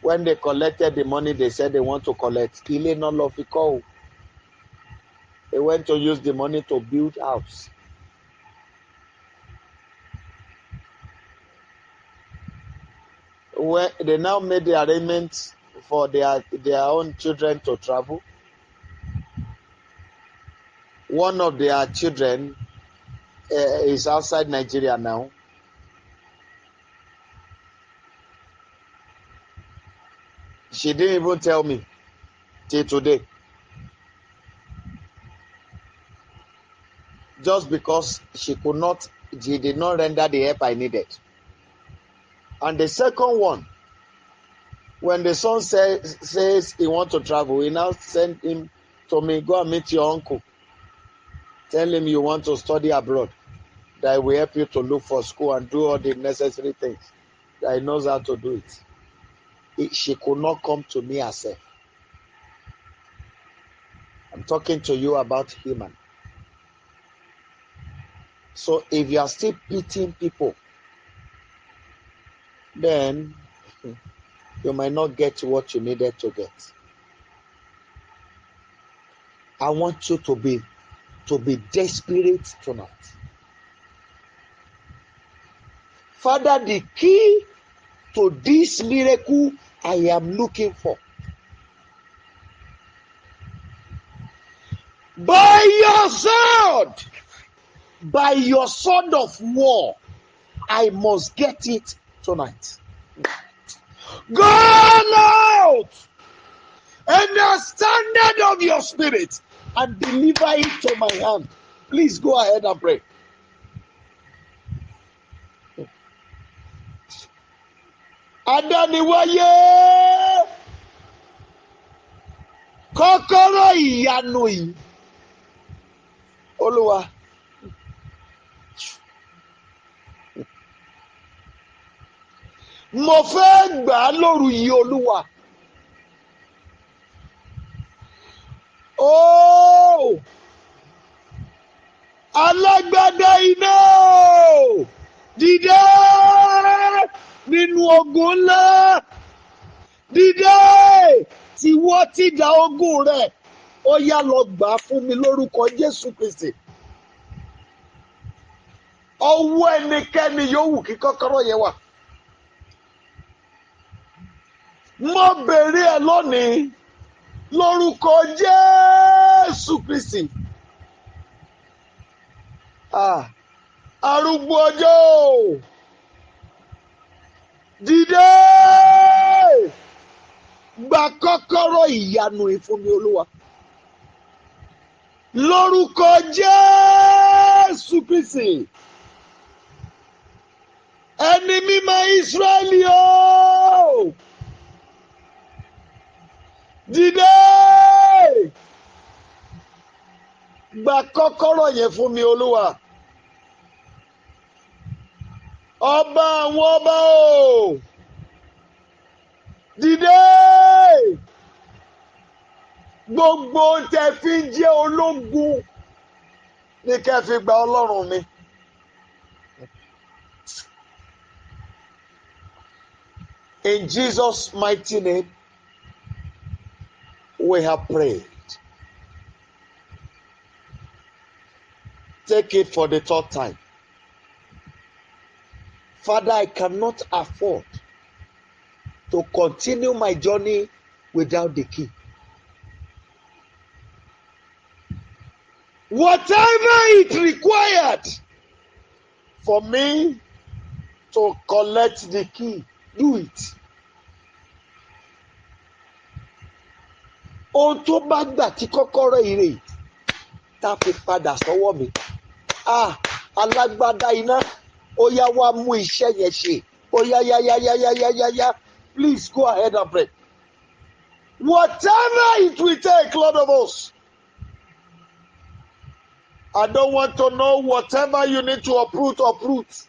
When they collected the money, they said they want to collect. Ilé náà lọ fi kọ́ o. They went to use the money to build house. When they now made the arrangements for their own children to travel. One of their children is outside Nigeria now. She didn't even tell me till today. Just because she did not render the help I needed. And the second one, when the son says he wants to travel, he now send him to me, go and meet your uncle. Tell him you want to study abroad, that will help you to look for school and do all the necessary things. That he knows how to do it. She could not come to me herself. I'm talking to you about human. So if you are still beating people, then you might not get what you needed to get. I want you to be desperate tonight. Father, the key to this miracle I am looking for. By your sword of war, I must get it tonight. Go out and the standard of your spirit and deliver it to my hand. Please go ahead and pray. Adániwáyé, kọ́kọ́rọ́ ìyanu yìí, Olúwa, mo fẹ́ gbà á lóru yìí, Olúwa. Ó, alágbádá iná, dìde nínú ogun ńlá, dìde tìwọ́ ti dá ogun rẹ̀, ó yá lọ gbà á fún mi lórúkọ Jésù Kristi. Ọwọ́ ẹnikẹ́ni yòówù kí kọ́kọ́rọ́ yẹn wà, mo béèrè ẹ lónìí lórúkọ Jésù Kristi. Arúgbó ọjọ́, dìde gba kọ́kọ́rọ́ ìyanu yìí fún mi, Olúwa, lórúkọ Jésù Kristi. Ẹni mímọ́ Ísírẹ́lì o, dìde gba kọ́kọ́rọ́ yẹn fún mi, Olúwa. Ọba àwọn ọba o, dìde gbogbo tẹ́ fi ń jẹ́ ológun ní kẹ́ fi gba Ọlọ́run mi. In Jesus' mighty name, we have prayed. Take it for the third time. Father, I cannot afford to continue my journey without the key. Whatever it required for me to collect the key, do it. Ohun tó bá gbà tí kọ́kọ́rọ́ ire tá fi padà sọ́wọ́ mi. Alágbádá iná, ó yá wá mú iṣẹ́ yẹn ṣe. Ó yá. Please go ahead and pray. Whatever it will take, Lord of us. I don't want to know whatever you need to uproot.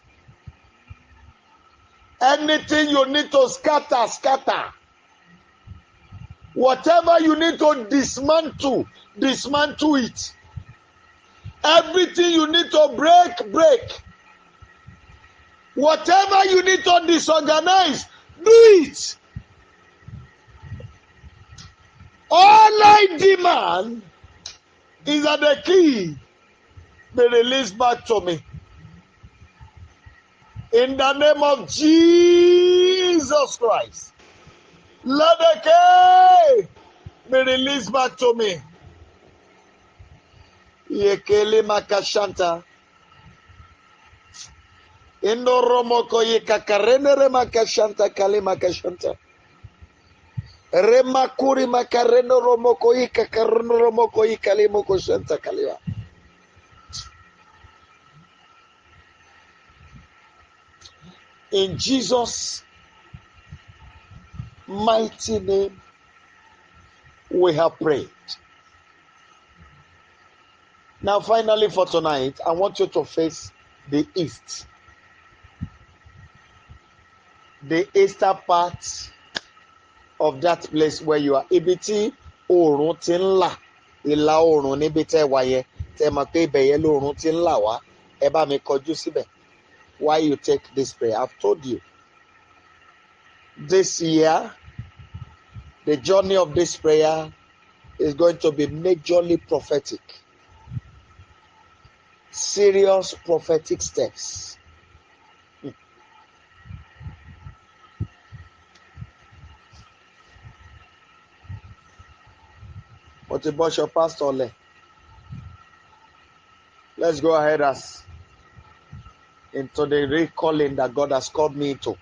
Anything you need to scatter. Whatever you need to dismantle it. Everything you need to break. Whatever you need to disorganize, do it. All I demand is that the key be released back to me. In the name of Jesus Christ, let the key be released back to me. Yekele makashanta. Indo romoko yekakarene remakashanta kale makashanta. Remakuri makareno romoko yekakareno romoko yekale mokoshanta kalewa. In Jesus' mighty name, we have prayed. Now, finally, for tonight, I want you to face the east. The eastern part of that place where you are. Ibi tí oòrùn ti ń là, ìlà oòrùn níbi tẹ́ wà yẹn, tẹ́ mọ̀ pé ibẹ̀ yẹn lóòrùn ti ń là wá, ẹ bá mi kọjú síbẹ̀. Why you take this prayer? I've told you. This year, the journey of this prayer is going to be majorly prophetic. Serious prophetic steps. What about your pastor? Let's go ahead as into the recalling that God has called me to.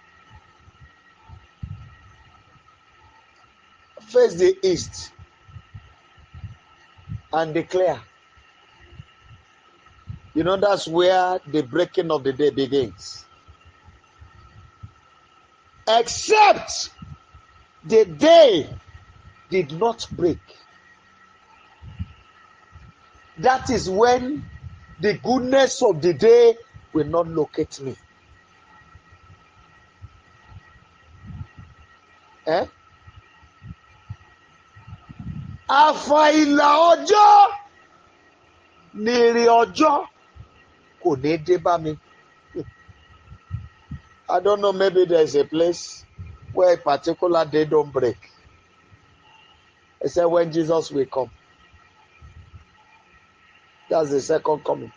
Face the east and declare. You know, that's where the breaking of the day begins. except the day did not break. That is when the goodness of the day will not locate me. Àfàìlà ọjọ́ ni ire ọjọ́ kò ní dé bá mi. I don't know, maybe there's a place where a particular day don't break. Except when Jesus will come. That's the second coming.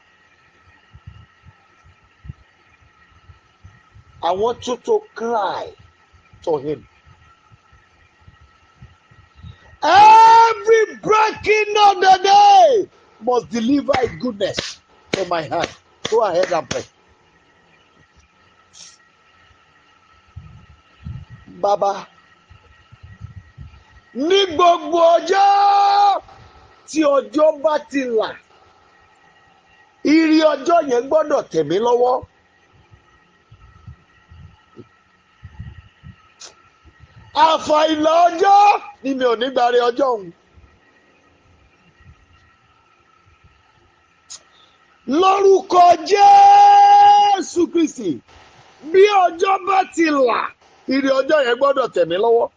I want you to cry to him. Every breaking of the day must deliver his goodness to my hand. Go ahead and pray. Baba, ní gbogbo ọjọ́ tí ọjọ́ bá ti là, ire ọjọ́ yẹn gbọ́dọ̀ tẹ̀ mí lọ́wọ́. Àfàìlà ọjọ́ ni mi ò ní gbàre ọjọ́ òun. Lórúkọ Jésù Kristi, bí ọjọ́ bá ti là, ire ọjọ́ yẹn gbọ́dọ̀ tẹ̀ mí lọ́wọ́.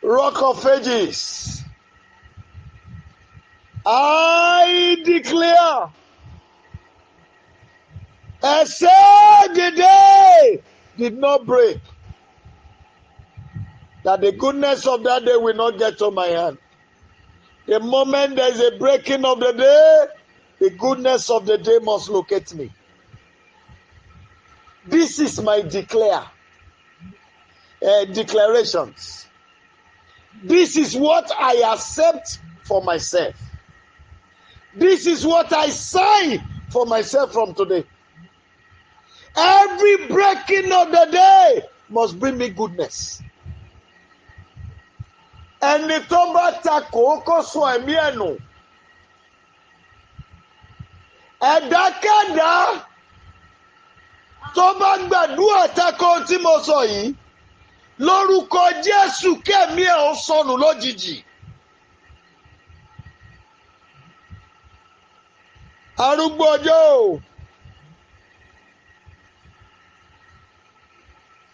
Rock of Ages, I declare, except the day did not break, that the goodness of that day will not get to my hand. The moment there is a breaking of the day, the goodness of the day must locate me. This is my declarations. This is what I accept for myself. This is what I sign for myself from today. Every breaking of the day must bring me goodness. Ẹni tó bá takò kó sọ ẹ̀mí ẹ̀ nù. Ẹ̀dákẹ́dá tó bá gbàdúrà takò tí mo sọ yìí, lórúkọ Jésù kẹ́mi ẹ̀ ó sọnù lójijì. Arúgbó ọjọ́.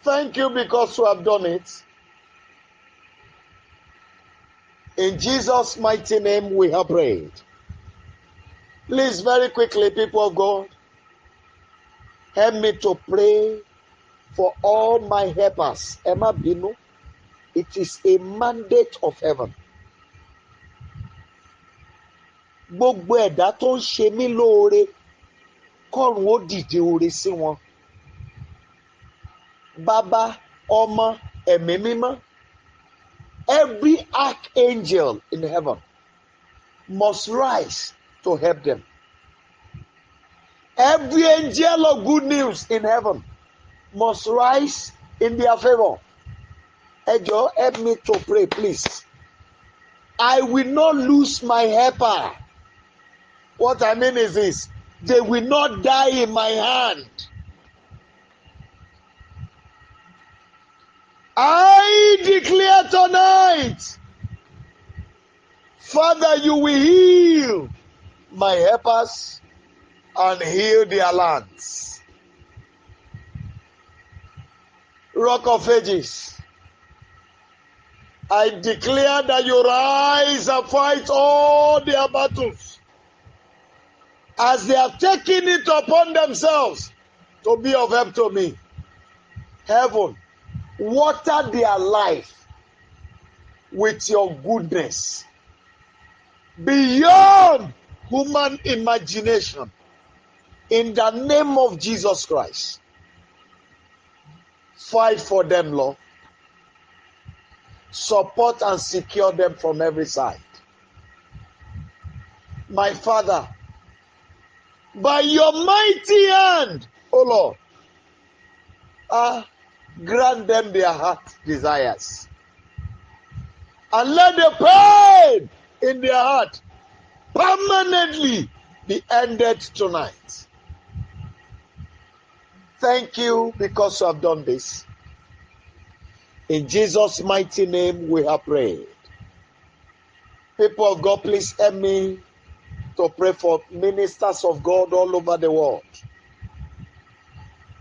Thank you because you have done it. In Jesus' mighty name we have prayed. Please, very quickly, people of God, help me to pray for all my helpers. Emma Binu, it is a mandate of heaven. Gbogbo ẹ̀dá tó ń ṣe mí lóore, kọ́run ó dìde oore sí wọn. Baba, Ọmọ, Ẹ̀mí Mímọ́, every archangel in heaven must rise to help them. Every angel of good news in heaven must rise in their favor. Ejo, help me to pray, please. I will not lose my helper. What I mean is this: they will not die in my hand. I declare tonight, Father, you will heal my helpers and heal their lands. Rock of Ages, I declare that you rise and fight all their battles as they have taken it upon themselves to be of help to me. Heaven, water their life with your goodness beyond human imagination. In the name of Jesus Christ, fight for them, Lord. Support and secure them from every side. My Father, by your mighty hand, O Lord, grant them their heart desires. And let the pain in their heart permanently be ended tonight. Thank you because you have done this. In Jesus' mighty name we have prayed. People of God, please help me to pray for ministers of God all over the world.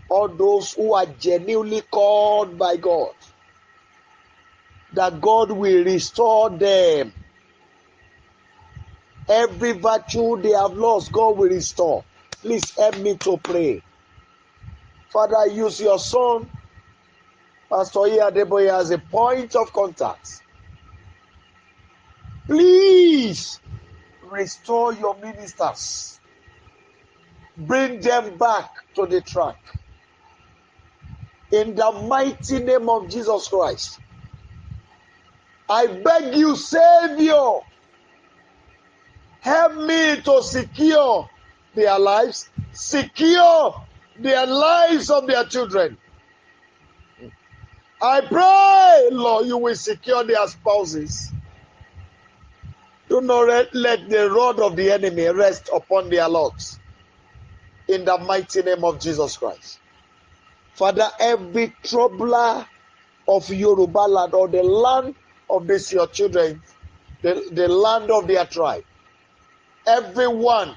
All those who are genuinely called by God, that God will restore them. Every virtue they have lost, God will restore. Please help me to pray. Father, use your son, Pastor Adeboye, as a point of contact. Please restore your ministers. Bring them back to the track. In the mighty name of Jesus Christ, I beg you, Savior, help me to secure their lives, secure their lives of their children. I pray, Lord, you will secure their spouses. Do not let the rod of the enemy rest upon their locks. In the mighty name of Jesus Christ. Father, every troubler of Yoruba land, or the land of these your children, the land of their tribe, everyone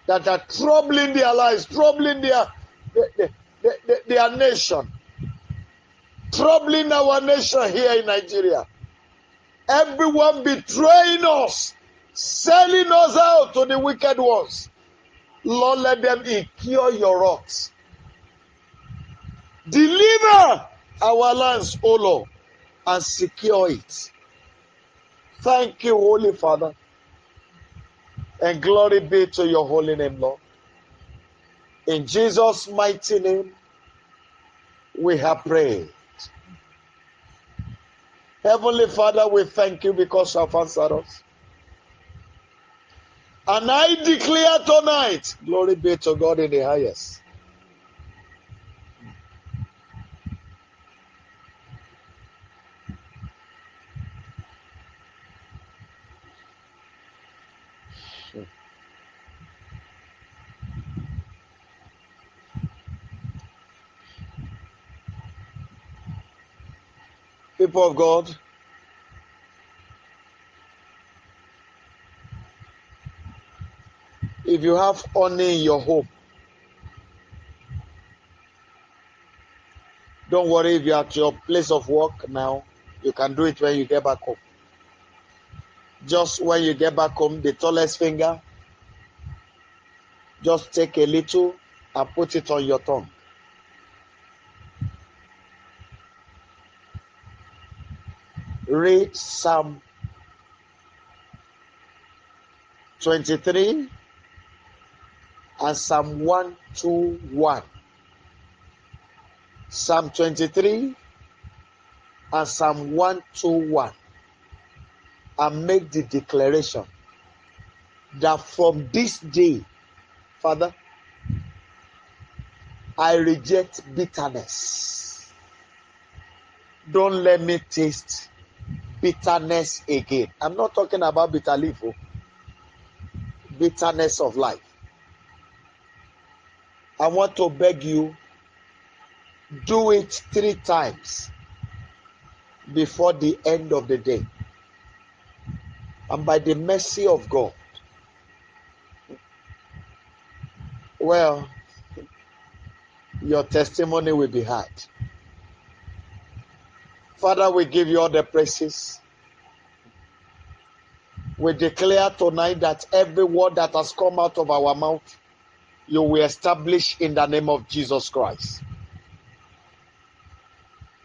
that are troubling their lives, troubling their nation, troubling our nation here in Nigeria, everyone betraying us, selling us out to the wicked ones, Lord, let them incur your wrath. Deliver our lands, O Lord, and secure it. Thank you, Holy Father, and glory be to your holy name, Lord. In Jesus' mighty name, we have prayed. Heavenly Father, we thank you because you have answered us. And I declare tonight, glory be to God in the highest. People of God, if you have honey in your home, don't worry if you're at your place of work now. You can do it when you get back home. Just when you get back home, the tallest finger, just take a little and put it on your tongue. Read Psalm 23 and Psalm 121. Psalm 23 and Psalm 121. And make the declaration that from this day, Father, I reject bitterness. Don't let me taste bitterness again. I'm not talking about bitter leaf, bitterness of life. I want to beg you, do it 3 times before the end of the day. And by the mercy of God, well, your testimony will be heard. Father, we give you all the praises. We declare tonight that every word that has come out of our mouth, you will establish in the name of Jesus Christ.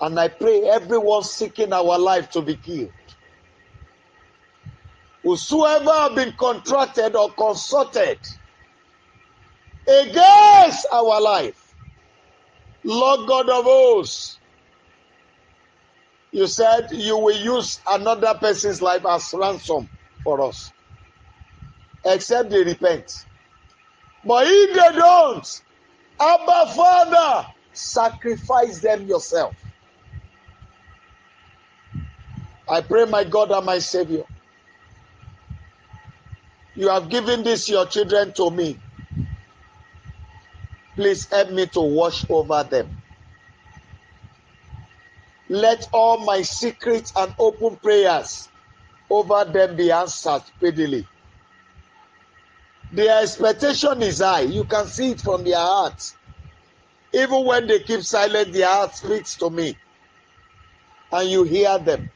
And I pray everyone seeking our life to be killed, whosoever have been contracted or consulted against our life, Lord God of hosts, you said you will use another person's life as ransom for us, except they repent. But if they don't, Abba Father, sacrifice them yourself. I pray, my God and my Savior, you have given this your children to me. Please help me to watch over them. Let all my secret and open prayers over them be answered speedily. Their expectation is high. You can see it from their hearts. Even when they keep silent, their heart speaks to me. And you hear them.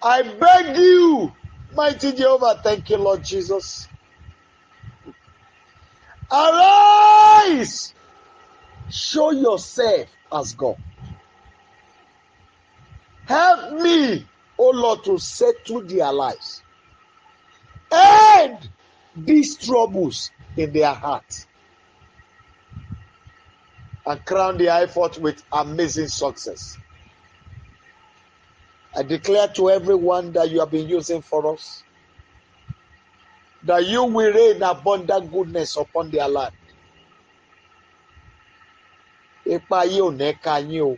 I beg you, mighty Jehovah, thank you, Lord Jesus. Arise! Show yourself as God. Help me, O Lord, to settle their lives. End these troubles in their hearts. And crown their effort with amazing success. I declare to everyone that you have been using for us, that you will rain abundant goodness upon their land. Ipa ayé ò ní ká yín o.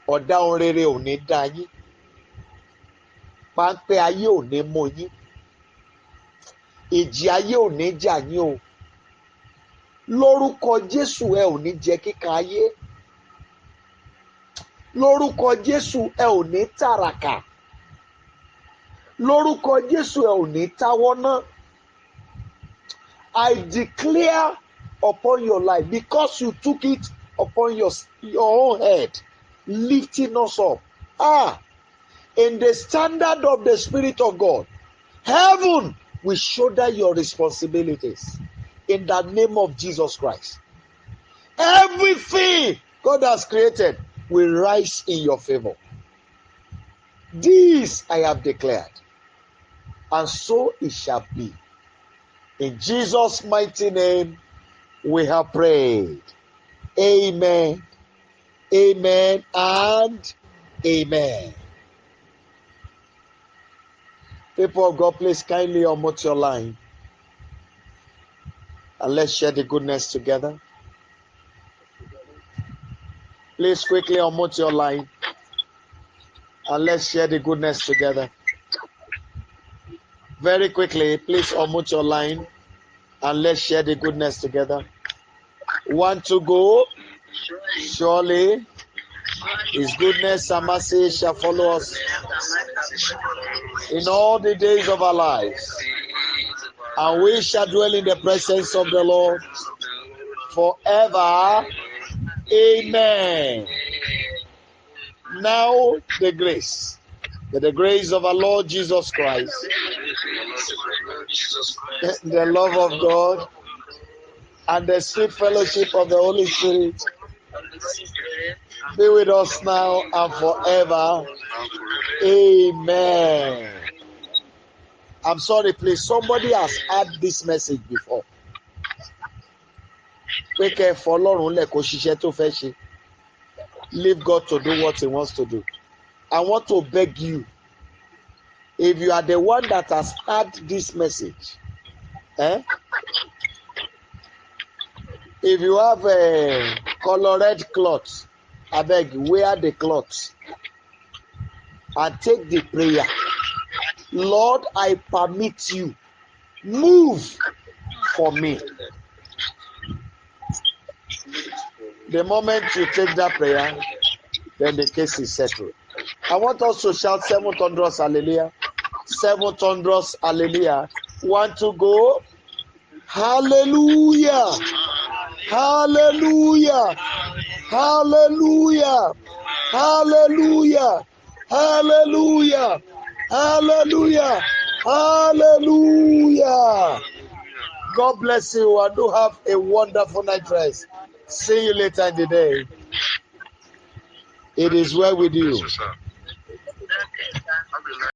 Ọ̀dá ohun rere ò ní dá yín. Páńpẹ́ ayé ò ní mú yín. Ìjì ayé ò ní jà yín o. Lórúkọ Jésù ẹ ò ní jẹ kíkan ayé. Lórúkọ Jésù ẹ ò ní tàràkà. Lórúkọ Jésù ẹ ò ní táwọ́ náà. I declare upon your life, because you took it upon your own head, lifting us up. In the standard of the Spirit of God, heaven will shoulder your responsibilities in the name of Jesus Christ. Everything God has created will rise in your favor. This I have declared, and so it shall be. In Jesus' mighty name, we have prayed. Amen, amen, and amen. People of God, please kindly unmute your line. And let's share the goodness together. Please quickly unmute your line. And let's share the goodness together. Very quickly, please unmute your line. And let's share the goodness together. 1, 2, go. Surely His goodness and mercy shall follow us in all the days of our lives. And we shall dwell in the presence of the Lord forever. Amen. Now the grace. The grace of our Lord Jesus Christ, the love of God, and the sweet fellowship of the Holy Spirit be with us now and forever. Amen. I'm sorry, please. Somebody has had this message before. Leave God to do what He wants to do. I want to beg you, if you are the one that has heard this message, if you have a colored cloth, I beg, wear the cloth and take the prayer. Lord, I permit you, move for me. The moment you take that prayer, then the case is settled. I want us to shout 7 thunders, hallelujah. 7 thunders, hallelujah. 1, 2, go. Hallelujah. Hallelujah. Hallelujah. Hallelujah. Hallelujah. Hallelujah. Hallelujah. God bless you. I do have a wonderful night rest. See you later in the day. It is well with you.